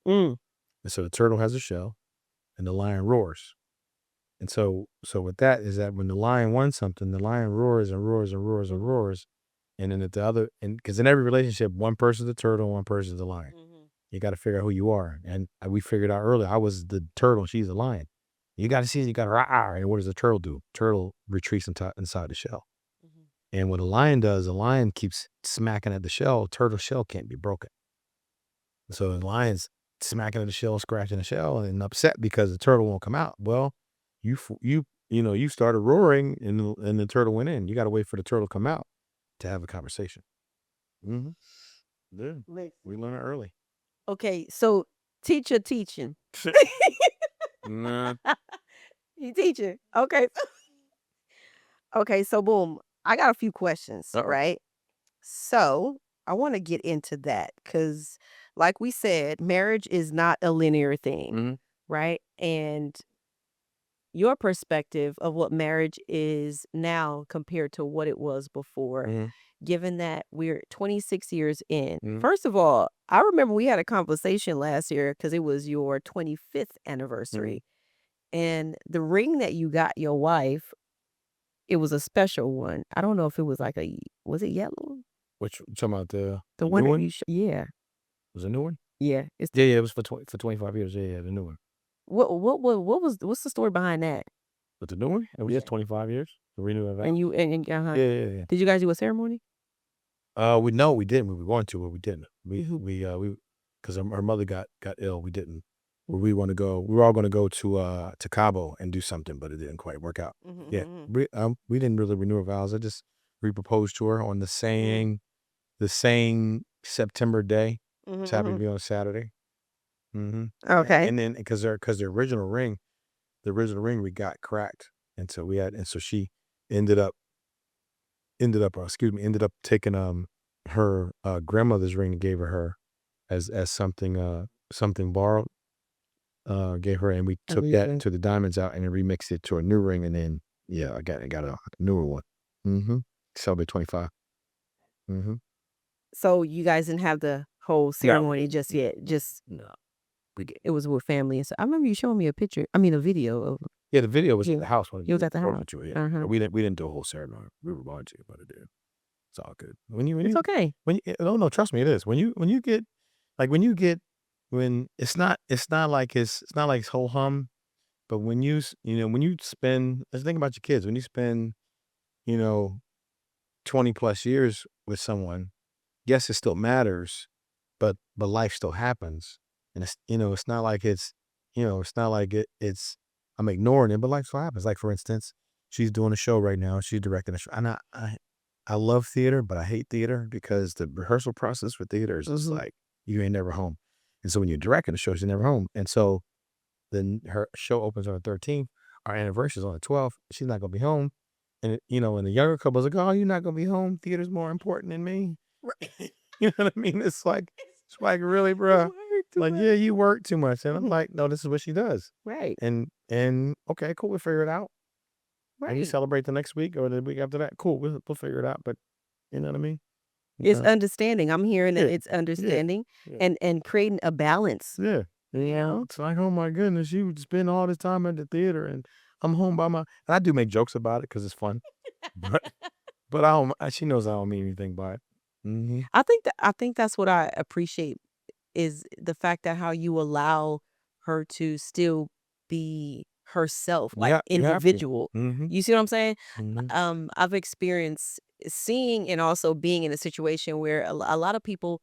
Mm. And so the turtle has a shell and the lion roars. And so with that is that when the lion wants something, the lion roars and roars and roars and roars. And then at the other, and because in every relationship, one person's the turtle, one person's the lion. Mhm. You got to figure out who you are. And we figured out earlier, I was the turtle, she's the lion. You got to see, you got to rah, and what does the turtle do? Turtle retreats inside the shell. Mhm. And what a lion does, a lion keeps smacking at the shell. Turtle shell can't be broken. So the lion's smacking at the shell, scratching the shell, and upset because the turtle won't come out. Well, you started roaring, and the turtle went in. You got to wait for the turtle to come out to have a conversation. Mm-hmm. Yeah, we learn it early. Okay, so teacher teaching. Nah. You teaching. Okay. Okay, so boom. I got a few questions, Uh-oh. right? So I want to get into that because, like we said, marriage is not a linear thing, Mm-hmm. right? And your perspective of what marriage is now compared to what it was before, Mm-hmm. given that we're 26 years in. Mm-hmm. First of all, I remember we had a conversation last year because it was your 25th anniversary. And the ring that you got your wife, it was a special one. I don't know if it was like was it yellow? Which you talking about The the one new that one? you yeah. Was it a new one? Yeah. It's Yeah, it was for 25 years. Yeah, the new one. what's the story behind that? But the new one, it was Yeah. just 25 years. The renewal of And vows. uh-huh. Yeah. Did you guys do a ceremony? We didn't. We wanted to, but we didn't. Mhm. We because our mother got ill. We didn't. Mhm. We want to go. We were all going to go to Cabo and do something, but it didn't quite work out. Mhm, Yeah, mhm, we didn't really renew our vows. I just re-proposed to her on the same September day, mhm, which happened mhm. to be on a Saturday. Mm-hmm. Okay. And then because the original ring we got cracked, and so she ended up ended up taking her grandmother's ring and gave her as something borrowed, gave her, and we took that to the diamonds out and then remixed it to a new ring, and then yeah, I got a newer one. Mm-hmm. Celebrate 25. Mm-hmm. So you guys didn't have the whole No, we ceremony didn't. just yet. Just No, we did. it was with family and so I remember you showing me a picture. I mean a video of Yeah, the video was at you. the house when You we was at the proposed house. to it. Yeah, Uh-huh. we didn't do a whole ceremony. We were going to, but it did. It's all good. It's okay. No, no, trust me, it is. When you get like when it's not like it's whole hum, but when you spend, let's think about your kids. When you spend, you know, 20 plus years with someone, yes, it still matters, but life still happens. And it's not like it's not like it's I'm ignoring it, but life still happens. Like for instance, she's doing a show right now, she's directing a show. And I love theater, but I hate theater because the rehearsal process for theater is just Mhm. like you ain't never home. And so when you're directing a show, she's never home. And so then her show opens on the 13th. Our anniversary is on the 12th. She's not gonna be home. And the younger couple's like, "Oh, you're not gonna be home. Theater's more important than me." Right. You know what I mean? It's like really, bro. Work too Like, much. yeah, you work too much. And I'm Mhm. like, no, this is what she does. Right. And okay, cool, we'll figure it out. And we Right. celebrate the next week or the week after that. Cool, we'll figure it out. But you know what I mean? It's Uh, understanding. I'm hearing that yeah, it's yeah, understanding yeah, and creating a balance. yeah. You know? It's like, oh my goodness, you spend all this time at the theater and I'm home by my and I do make jokes about it because it's fun. But but I don't she knows I don't mean anything by it. Mm-hmm. I think that's what I appreciate is the fact that how you allow her to still be herself, like Yeah, you have to. individual. Mm-hmm. You see what I'm saying? Mm-hmm. I've experienced seeing and also being in a situation where a lot of people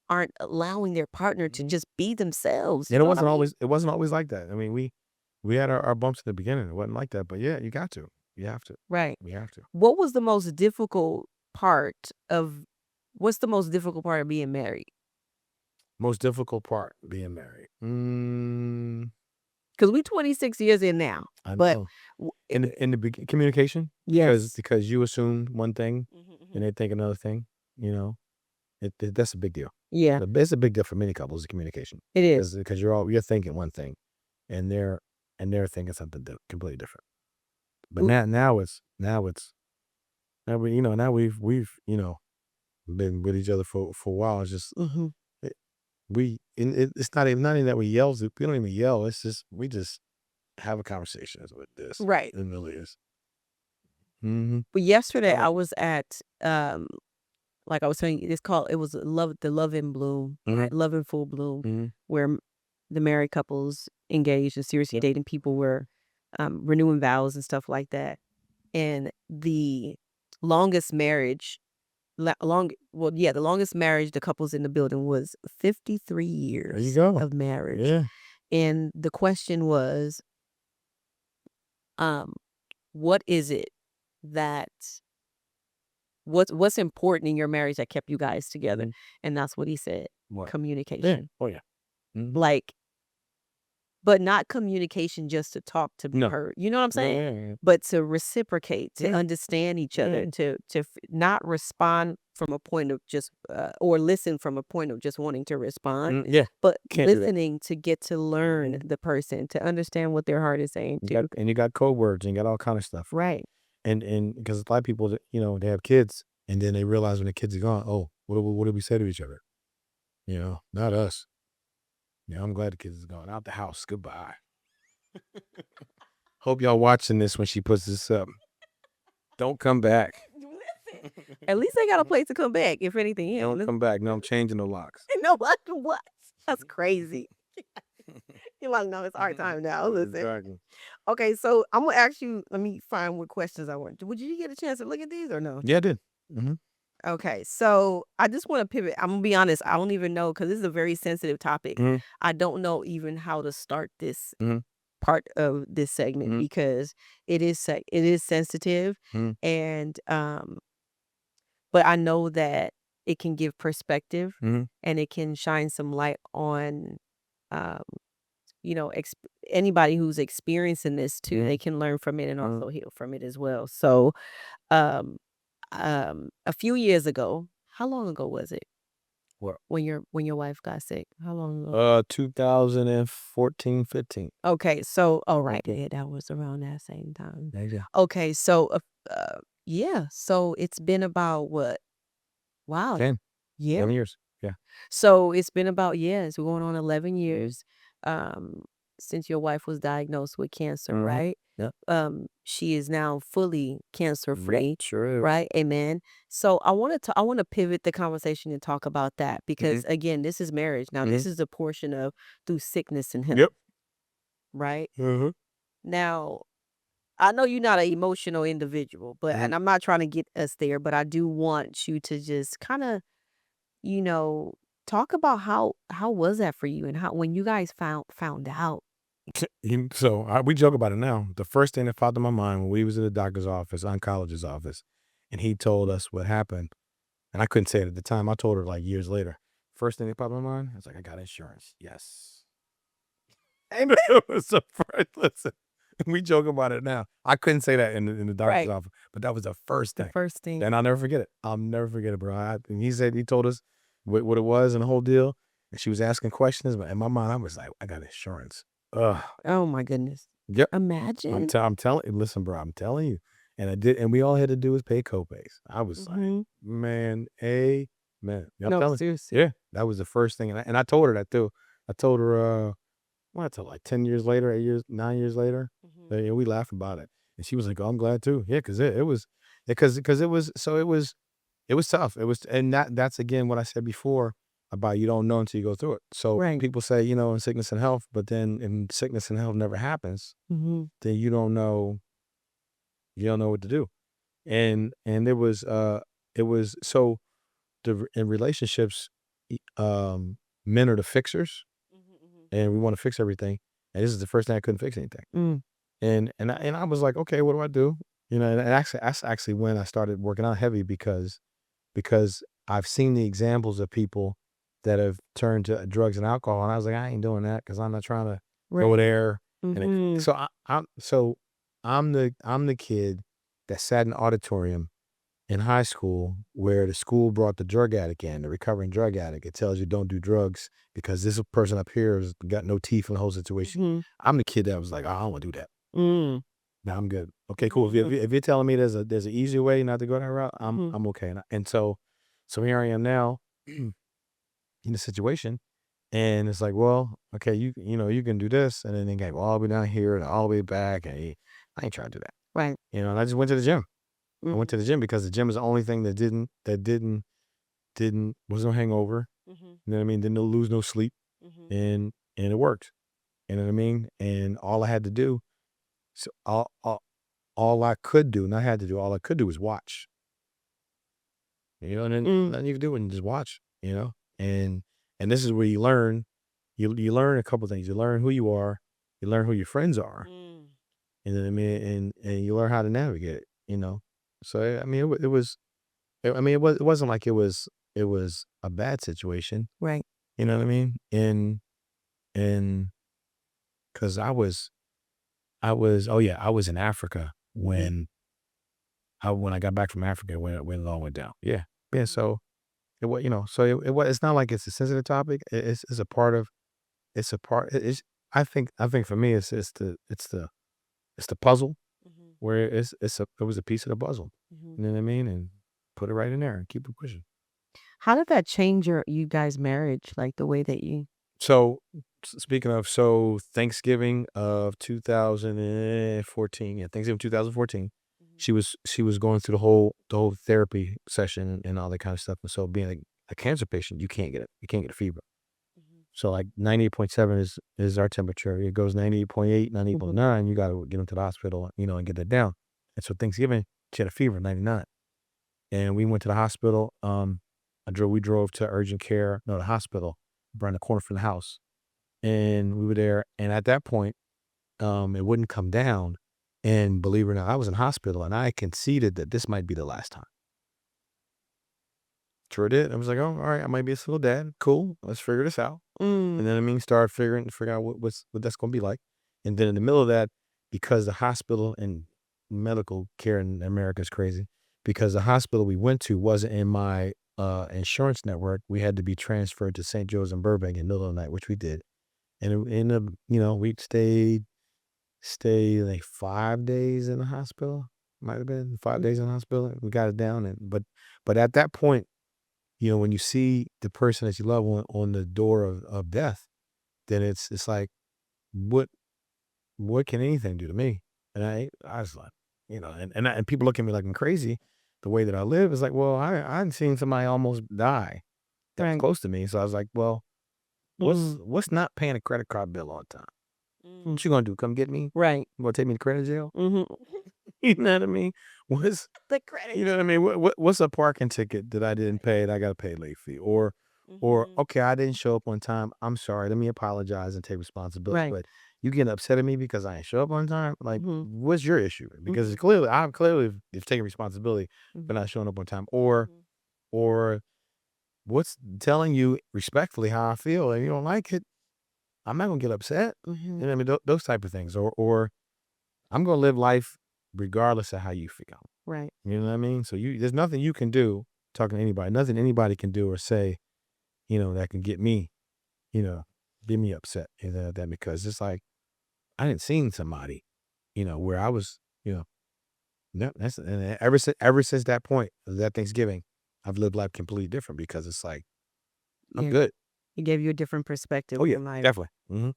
aren't allowing their partner to just be themselves. You And know what I mean? it wasn't always like that. I mean, we had our bumps at the beginning. It wasn't like that. But yeah, you got to. You have to. Right. We have to. What was the most difficult part of what's the most difficult part of being married? Most difficult part being married. Because we 26 years in now, I but know. In the communication, Yes. because you assume one thing Mhm. and they think another thing. You know, that's a big deal. Yeah, It's a big deal for many couples. Communication, it is. because you're thinking one thing, and they're thinking something completely different. But Ooh, now we've been with each other for a while. It's just mhm. it, it's not even that we yell. We don't even yell. It's just we just have a conversation. Is what this Right. it really is. Mm-hmm. But yesterday How I about you? was at, like I was saying, it was Love in Bloom, Mm-hmm. right? Love in Full Bloom, Mm-hmm. where the married couples engaged and seriously Yep. dating people were renewing vows and stuff like that. And the longest marriage, the longest marriage the couples in the building was 53 There you years go. of marriage. Yeah. And the question was, um, what is it that what's important in your marriage that kept you guys together? Mm-hmm. And that's what he said, What? Yeah. communication. Oh yeah. Mm-hmm. Like, but not communication just to talk to be No. heard. You know what I'm Yeah. saying? Yeah. Yeah. But to reciprocate, to Yeah. understand each Yeah. other, not respond from a point of just or listen from a point of just wanting to respond, Yeah. but Can't do that. listening to get to learn Mhm. the person, to understand what their heart is saying too. You got code words and you got all kind of stuff. Right. And because a lot of people, they have kids and then they realize when the kids are gone, oh, what did we say to each other? Not us. Yeah, I'm glad the kids is gone out the house. Goodbye. Hope y'all watching this when she puts this up. Don't come back. Listen, at least they got a place to come back. If anything, Don't come back. No, I'm changing the locks. no, what? That's crazy. You want to know it's our time now. Listen. Exactly. Okay, so I'm gonna ask you. Let me find what questions I want. Would you get a chance to look at these or no? Yeah, I did. Mm-hmm. Okay, so I just want to pivot. I'm gonna be honest. I don't even know because this is a very sensitive topic. Mm-hmm. I don't know even how to start this Mm-hmm. part of this segment Mm-hmm. because it is sensitive, Mm-hmm. and but I know that it can give perspective Mm-hmm. and it can shine some light on um, anybody who's experiencing this too. They can learn from it and Mm-hmm. also heal from it as well. So, um, a few years ago, how long ago was it What? when your wife got sick? How long ago? 2014, 15. Okay, so all right, Okay. yeah, that was around that same time. There you go. Okay, so yeah, so it's been about what? Wow, 10, yeah. 11 years. Yeah. So it's been about it's going on 11 years um since your wife was diagnosed with cancer, Mm-hmm. right? Yep. She is now fully cancer Yep. free, Sure is. right? Amen. So I want to pivot the conversation and talk about that Mm-hmm. because again, this is marriage. Now, Mm-hmm. this is a portion of through sickness and health, Yep. right? Mm-hmm. Now, I know you're not an emotional individual, but Mm-hmm. and I'm not trying to get us there, but I do want you to just kind of you know, talk about how was that for you and how when you guys found out? So we joke about it now. The first thing that popped in my mind when we was in the doctor's office, oncologist's office, and he told us what happened, and I couldn't say it at the time. I told her like years later. First thing that popped in my mind, I was like, I got insurance. Yes. And it was the first. Listen, we joke about it now. I couldn't say that in the doctor's Right. office, but that was the first The thing. first thing. And I'll never forget it. I'll never forget it, bro. And he told us what it was and the whole deal. And she was asking questions, but in my mind, I was like, I got insurance. Ugh. Oh my goodness. Yep. Imagine. I'm telling. Listen, bro. I'm telling you. And I did, and we all had to do was pay copays. I was like, Mhm. man, man. I'm No, telling. seriously. Yeah, that was the first thing, and I told her that too. I told her, what, till like 10 years later, 8 years, 9 years later. Mhm. Yeah, we laughed about it. And she was like, oh, I'm glad too. Yeah, because it was, because it was tough. It was, and that's again what I said before about you don't know until you go through it. So Right. people say, in sickness and health, but then in sickness and health never happens, Mhm. then you don't know what to do. And it was so in relationships, men are the fixers Mhm, mhm. and we want to fix everything. And this is the first thing I couldn't fix anything. Mm. And I was like, okay, what do I do? And actually that's actually when I started working out heavy because I've seen the examples of people that have turned to drugs and alcohol, and I was like, I ain't doing that because I'm not trying to go Right. there. Mhm. So I'm the kid that sat in the auditorium in high school where the school brought the drug addict in, the recovering drug addict. It tells you don't do drugs because this person up here has got no teeth in the whole situation. Mhm. I'm the kid that was like, oh, I don't want to do that. Mm. No, I'm good. Okay, cool. Mhm. If you're telling me there's an easier way not to go that route, Mhm. I'm okay. And so here I am now in the situation, and it's like, well, okay, you know you can do this, and then they go all the way down here and all the way back, and I ain't trying to do that. Right. You know, and I just went to the gym. I went Mhm. to the gym because the gym is the only thing that didn't was no hangover. Mhm. You know what I mean? Didn't lose no sleep, Mhm. and it worked. You know what I mean? And all I had to do, so all I could do, not had to do, all I could do was watch. You know, and then Mm. nothing you can do and just watch. You know, and this is where you learn. You learn a couple things. You learn who you are. You learn who your friends are. Mm. You know what I mean? And you learn how to navigate it. You know, so I mean, it was. I mean, it wasn't like it was a bad situation. Right. You know what I mean? And because oh yeah, I was in Africa Mhm. when I got back from Africa when it all went down. Yeah, yeah. Mhm. So it was, you know, so it was. It's not like it's a sensitive topic. It's a part of. It's a part. It's. I think for me, it's the puzzle Mhm. where it was a piece of the puzzle. Mhm. You know what I mean? And put it right in there and keep it pushing. How did that change you guys' marriage? Like the way that you So, speaking of, so Thanksgiving of 2014, yeah, Thanksgiving 2014, Mhm. she was going through the whole therapy session and all that kind of stuff. And so, being a cancer patient, you can't get a fever. Mhm. So, like 98.7 is our temperature. It goes 98.8, Mhm. 98.9. You got to get into the hospital, you know, and get that down. And so, Thanksgiving, she had a fever, 99, and we went to the hospital. We drove to urgent care, no, the hospital, around the corner from the house, and we were there, and at that point, it wouldn't come down, and believe it or not, I was in hospital, and I conceded that this might be the last time. Sure did. I was like, "Oh, alright, I might be a single dad. Cool, let's figure this out." And Mm. then, I mean, start figuring out what that's gonna be like, and then in the middle of that, because the hospital and medical care in America is crazy, because the hospital we went to wasn't in my, insurance network, we had to be transferred to St. Joe's in Burbank in the middle of the night, which we did, and it ended up, you know, we stay like 5 days in the hospital. Might have been 5 days in the hospital. We got it down, and but at that point, you know, when you see the person that you love on the door of death, then it's like, what what can anything do to me? And I was like, you know, and people look at me like I'm crazy, the way that I live. Is like, well, I've seen somebody almost die that was Right. close to me. So I was like, well, Mm. what's not paying a credit card bill on time? What Mm. you gonna do? Come get me? Right. You gonna take me to credit jail? Mhm. You know what I mean? What's The credit. you know what I mean? What's a parking ticket that I didn't pay and I got to pay a late fee? Or Mhm. okay, I didn't show up on time. I'm sorry. Let me apologize and take responsibility. Right. But you getting upset at me because I ain't show up on time? Like, Mhm. what's your issue? Because Mhm. it's clearly I'm clearly if taking responsibility for Mhm. not showing up on time. Mhm. Or what's telling you respectfully how I feel and you don't like it, I'm not gonna get upset. Mhm. You know what I mean? Those type of things. Or I'm gonna live life regardless of how you feel. Right. You know what I mean? So there's nothing you can do, talking to anybody, nothing anybody can do or say, you know, that can you know, get me upset. You know, that because it's like I didn't seen somebody, you know, where I was, you know, no, that's and ever since that point, that Thanksgiving, I've lived life completely different because it's like I'm Yeah. good. It gave you a different Oh perspective yeah, in life. definitely. Mm.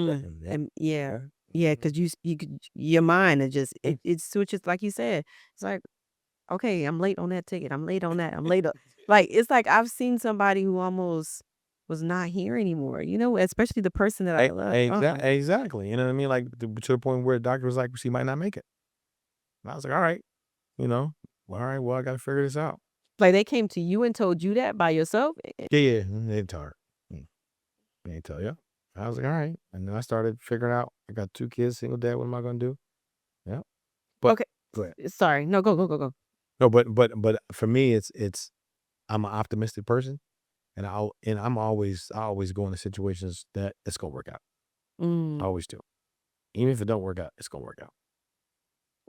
Definitely. Yeah. And yeah. Yeah. Yeah, Mhm. because you could your mind it just Mm. it switches like you said. It's like, "Okay, I'm late on that ticket. I'm late on that. I'm late on" like, it's like I've seen somebody who almost was not here anymore, especially the person that I love. Exactly. You know what I mean? Like to the point where the doctor was like, she might not make it. And I was like, all right, you know, well, all right, well, I got to figure this out. Like, they came to you and told you that by yourself? Yeah, yeah, they didn't tell her. They didn't tell you. I was like, all right. And then I started figuring out, I got 2 kids, single dad, what am I going to do? Yeah. But Okay. go ahead. Sorry. No, go, go, go, go. No, but for me, I'm an optimistic person, and I always go into situations that it's gonna work out. I Mm. always do. Even if it don't work out, it's gonna work out.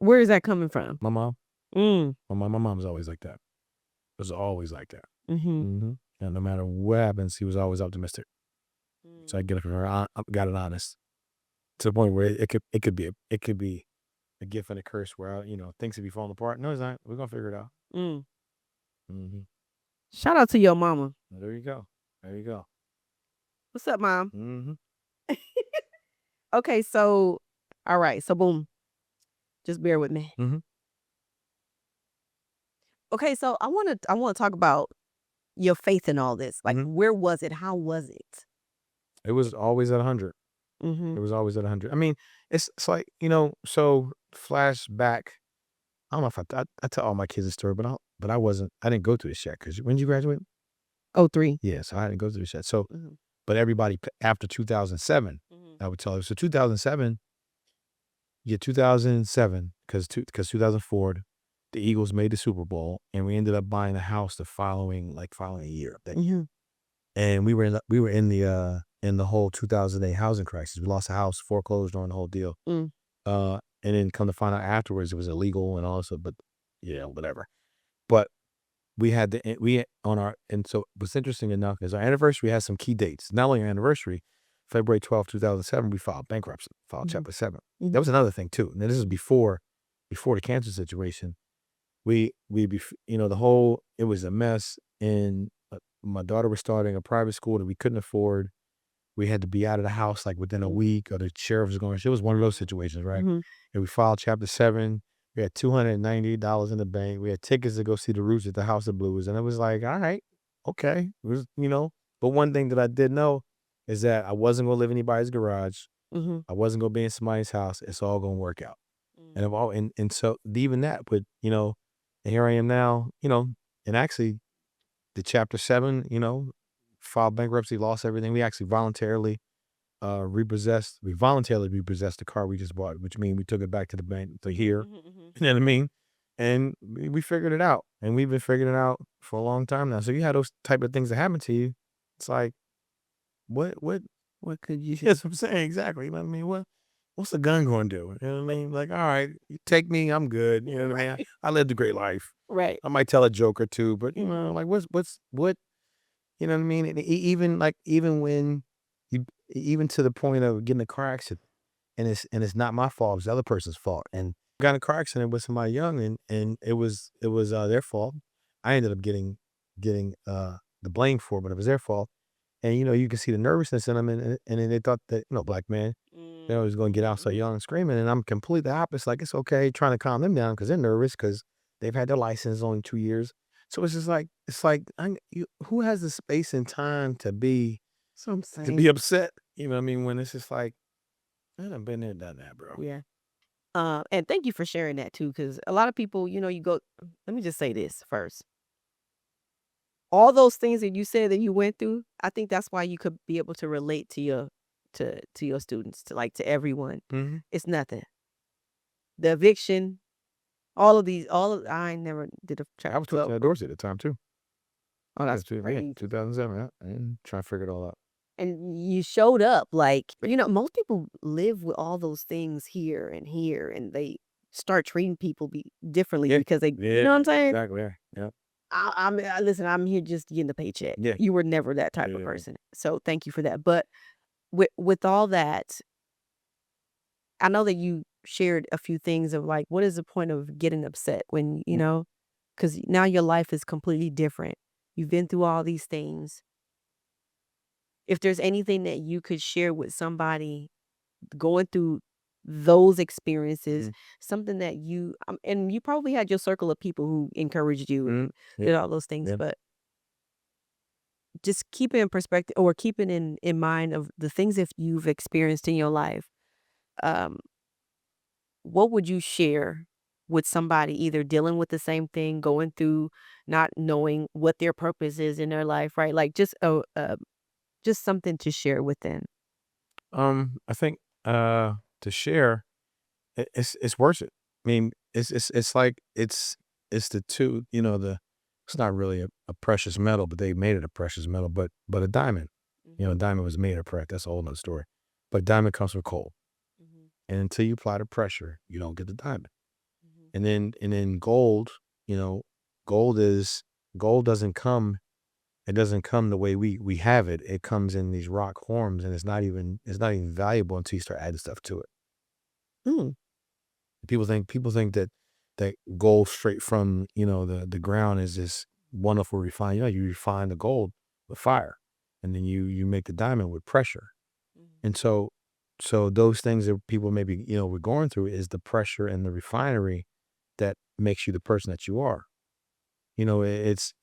Where is that coming from? My mom. Mm. My mom's always like that. It was always like that. Mhm. And no matter what happens, he was always optimistic. So I get it from her. I got it honest to the point where it could be a gift and a curse where things could be falling apart. No, it's not. We're gonna figure it out. Mm. Mm-hmm. Shout out to your mama. There you go. There you go. What's up, mom? Mm-hmm. Okay, so all right, so boom. Just bear with me. Mm-hmm. Okay, so I wanna talk about your faith in all this. Like, Mm-hmm. where was it? How was it? It was always at 100. It Mhm. was always at 100. I mean, it's like so flashback. I don't know if I tell all my kids the story, but I didn't go through this yet because when did you graduate? Oh, 3. Yeah, so I didn't go through this yet. So, Mhm. but everybody after 2007, Mhm. I would tell you. So 2007, yeah, 2007, because 2004, the Eagles made the Super Bowl, and we ended up buying a house the following year. Mhm. And we were in the whole 2008 housing crisis. We lost a house, foreclosed on the whole deal. Mm. And then come to find out afterwards it was illegal and all this stuff, but yeah, whatever. But we on our and so what's interesting enough is our anniversary has some key dates. Not only our anniversary, February 12th, 2007, we filed bankruptcy, filed Mhm. Chapter 7. Mhm. That was another thing too. Now this is before the cancer situation. The whole it was a mess, and my daughter was starting a private school that we couldn't afford. We had to be out of the house like within a Mm. week, or the sheriff was going. It was one of those situations, right? Mhm. And we filed Chapter 7. We had $298 in the bank. We had tickets to go see the Roots at the House of Blues, and it was like, all right, okay, it was. But one thing that I did know is that I wasn't gonna live in anybody's garage. Mhm. I wasn't gonna be in somebody's house. It's all gonna work out. Mm. And so even that, but and here I am now, and actually the Chapter 7, filed bankruptcy, lost everything. We actually voluntarily repossessed the car we just bought, which means we took it back to the bank to here. Mhm. Mhm. You know what I mean? And we figured it out, and we've been figuring it out for a long time now. So you had those type of things that happen to you. It's like, what could you? That's what I'm saying. Exactly. You know what I mean? What's a gun going to do? You know what I mean? Like, all right, you take me, I'm good. You know what I mean? I lived a great life. Right. I might tell a joke or two, but like, what? You know what I mean? And even when you, even to the point of getting a car accident, and it's not my fault, it's the other person's fault. And I got in a car accident with somebody young, and it was their fault. I ended up getting the blame for it, but it was their fault. And you can see the nervousness in them, and then they thought that black man, they was going to get out so young and screaming, and I'm completely opposite. Like, it's okay, trying to calm them down because they're nervous because they've had their license only 2 years. So it's just like who has the space and time to be So I'm to saying. be upset? You know what I mean? When it's just like, I done been there, done that, bro. Yeah. And thank you for sharing that too, because a lot of people, you go. Let me just say this first. All those things that you said that you went through, I think that's why you could be able to relate to your students, to everyone. Mm-hmm. It's nothing. The eviction, all of I ain't never did a I chapter was teaching 12. at Dorsey at the time too. Oh, Yeah, that's crazy. 2007. Yeah, and trying to figure it all out. And you showed up like, most people live with all those things here, and they start treating people differently Yeah, because they, you yeah, know what I'm saying? exactly. Yeah, yeah, Listen, I'm here just getting the paycheck. yeah. You were never that type of Yeah. person. So thank you for that. But with all that, I know that you shared a few things of like, what is the point of getting upset when, because now your life is completely different. You've been through all these things. If there's anything that you could share with somebody going through those experiences, Mm, something that and you probably had your circle of people who encouraged you mm, and yeah, did all those things, yeah. but just keep it in perspective or keep it in mind of the things that you've experienced in your life. Um, what would you share with somebody either dealing with the same thing, going through not knowing what their purpose is in their life, right? Like just something to share with them. I think to share, it's worth it. I mean, it's like it's the two. It's not really a precious metal, but they made it a precious metal. But a diamond, a Mhm. diamond was made of precious. That's a whole nother story. But diamond comes from coal, Mhm. and until you apply the pressure, you don't get the diamond. And then gold, you know, gold is gold doesn't come. It doesn't come the way we have it. It comes in these rock forms, and it's not even valuable until you start adding stuff to it. Mm. People think that gold straight from the ground is this wonderful refined. You refine the gold with fire, and then you make the diamond with pressure. And so those things that people maybe we're going through is the pressure and the refinery that makes you the person that you are. It's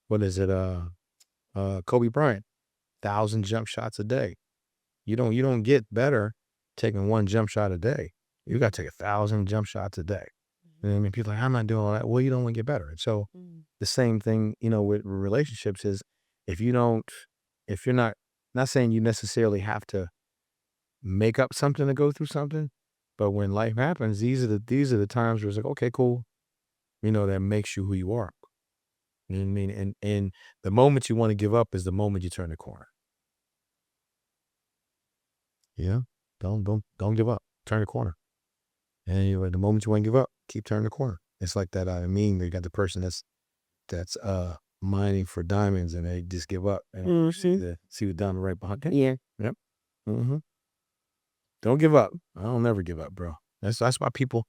what is it? Kobe Bryant, 1,000 jump shots a day. You don't get better taking one jump shot a day. You got to take 1,000 jump shots a day. You know what I mean? People are like, I'm not doing all that. Well, you don't want to get better. And so the same thing, with relationships is if you don't, if you're not saying you necessarily have to make up something to go through something, but when life happens, these are the times where it's like, okay, cool, that makes you who you are. You know what I mean? And the moment you want to give up is the moment you turn the corner. Yeah. Don't give up. Turn the corner. And the moment you want to give up, keep turning the corner. It's like that. I mean, you got the person that's mining for diamonds, and they just give up and see the diamond right behind them. Yeah. Yep. Mm-hmm. Don't give up. I don't never give up, bro. That's why people.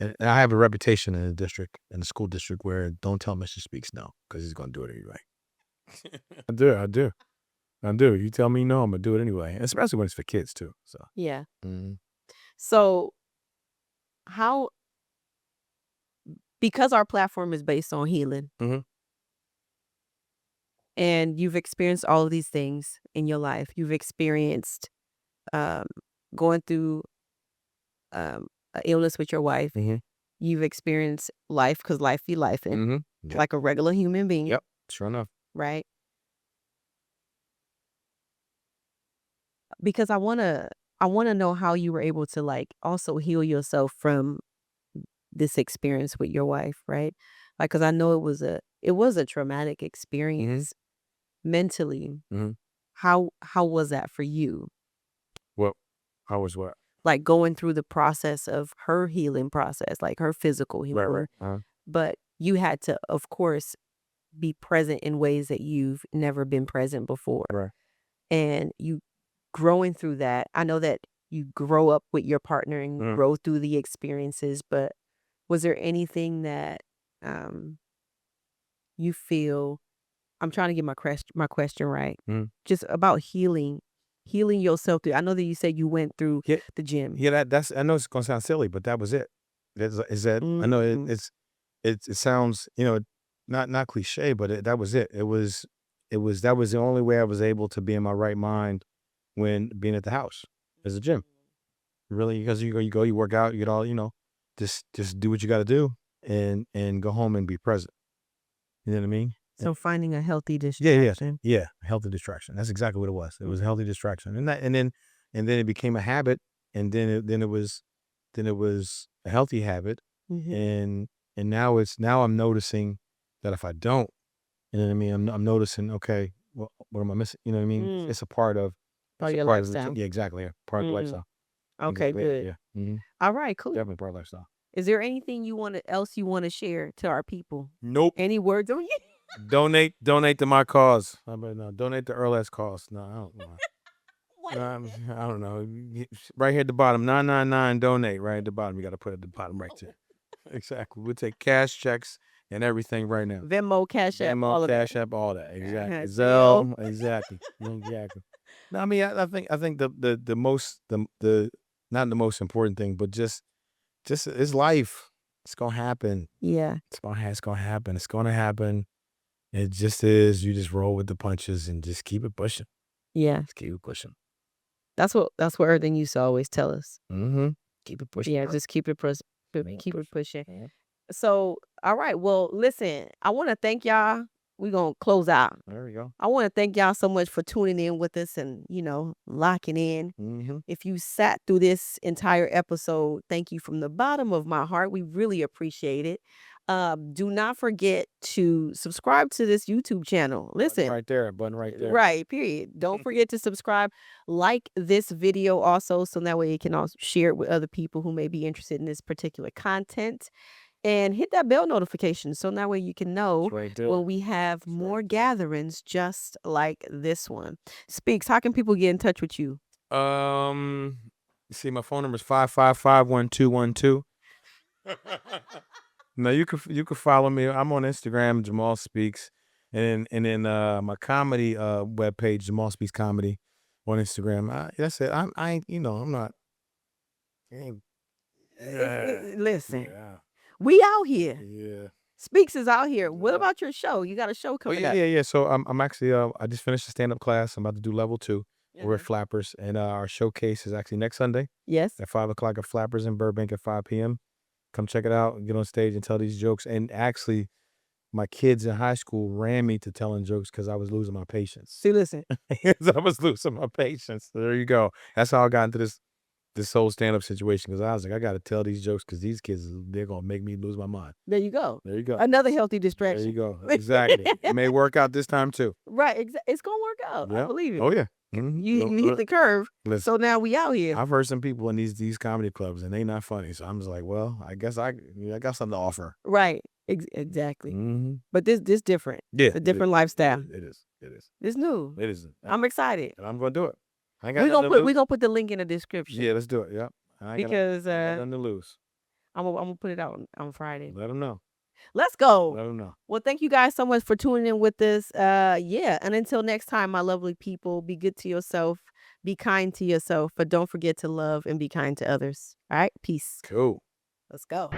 And I have a reputation in the school district, where don't tell Mr. Speaks no, because he's gonna do it anyway. I do. You tell me no, I'm gonna do it anyway, especially when it's for kids too. So. Yeah. Mm-hmm. So how, because our platform is based on healing, Mm-hmm. and you've experienced all of these things in your life. You've experienced um, going through an illness with your wife. Mm-hmm. You've experienced life, because life be life, Mm-hmm. Yep. like a regular human being. Yep. Sure enough. Right? Because I wanna know how you were able to, like, also heal yourself from this experience with your wife, right? Like, because I know it was a traumatic experience mentally. Mm-hmm. How was that for you? Well, how was what? Like, going through the process of her healing process, like her physical Right. healing, Uh-huh. but you had to, of course, be present in ways that you've never been present before. Right. And you growing through that, I know that you grow up with your partner and you Mm-hmm. grow through the experiences, but was there anything that um, you feel? I'm trying to get my question right. Mm-hmm. Just about healing yourself through. I know that you said you went through Yeah. the gym. Yeah. That's. I know it's gonna sound silly, but that was it. Is that? I know Mm. it sounds not cliche, but that was it. That was the only way I was able to be in my right mind when being at the house as a gym. Really, because you work out, you get all just do what you got to do, and go home and be present. You know what I mean? So finding a healthy Yeah, distraction. yeah. Healthy distraction. That's exactly what it was. It was a healthy distraction, and then it became a habit, and then it was a healthy habit, Mhm. and now I'm noticing that if I don't, you know what I mean, I'm noticing, okay, well, what am I missing? You know what I mean? Mm. It's a part of Part it's of a your part of the lifestyle. yeah, exactly, yeah, part of the Mm. lifestyle. Okay, Exactly. good. Yeah. Mm-hmm. All right, cool. Definitely part of lifestyle. Is there anything else you want to share to our people? Nope. Any words on you? Donate to my cause. I mean, no, donate to Earl's cause. No, I don't know. What? I don't know. Right here at the bottom, 999 donate. Right at the bottom, you got to put it at the bottom right there. Exactly. We'll take cash checks and everything right now. Venmo, Cash App, Venmo, all of that. Cash App, all that. Exactly. Zelle. Zelle. Exactly. Exactly. No, I mean, I think the most the not the most important thing, but just it's life. It's gonna happen. Yeah, It's gonna happen. It's gonna happen. It just is. You just roll with the punches and just keep it pushing. yeah. Just keep it pushing. That's what everything used to always tell us. Mm-hmm. Keep it pushing. Yeah, just keep it pushing. Mhm. So, all right. Well, listen, I want to thank y'all. We're gonna close out. There we go. I want to thank y'all so much for tuning in with us and locking in. Mm-hmm. If you sat through this entire episode, thank you from the bottom of my heart. We really appreciate it. Do not forget to subscribe to this YouTube channel. Listen, Right there, button right there. right, period. Don't forget to subscribe, like this video also, so that way you can also share it with other people who may be interested in this particular content. And hit that bell notification so that way you can know Right there. when we have more gatherings just like this one. Speaks, how can people get in touch with you? You see, my phone number is 555-1212. No, you can follow me. I'm on Instagram, Jamal Speaks, and then my comedy webpage, Jamal Speaks Comedy, on Instagram. That's it. I ain't, I'm not. Listen, Yeah. we out here. Yeah. Speaks is out here. What Yeah. about your show? You got a show Oh coming yeah, up. yeah. So I'm actually I just finished a stand up class. I'm about to do level 2. We're at Flappers, and our showcase is actually next Sunday Yes. at 5 o'clock at Flappers in Burbank at 5 p.m. Come check it out and get on stage and tell these jokes. And actually, my kids in high school ran me to telling jokes because I was losing my patience. See, listen. I was losing my patience. So there you go. That's how I got into this whole stand-up situation, because I was like, I got to tell these jokes because these kids, they're going to make me lose my mind. There you go. There you go. Another healthy There distraction. you go. Exactly. It may work out this time too. Right. It's going to work out. I Yep. believe it. Oh yeah. You hit the curve. Listen, So now we out here. I've heard some people in these comedy clubs and they not funny. So I'm just like, well, I guess I got something to offer. Right. Exactly. Mm-hmm. But this different. Yeah. It's a different lifestyle. It is. It is. It's new. It is. I'm excited. And I'm going to do it. I ain't got We're nothing to lose. gonna put the link in the description. Yeah, let's do it. Yep. I ain't Because got nothing to lose. I'm gonna put it out on Friday. Let them know. Let's go. Let them know. Well, thank you guys so much for tuning in with us. Yeah, and until next time, my lovely people, be good to yourself, be kind to yourself, but don't forget to love and be kind to others. All right, peace. Cool. Let's go.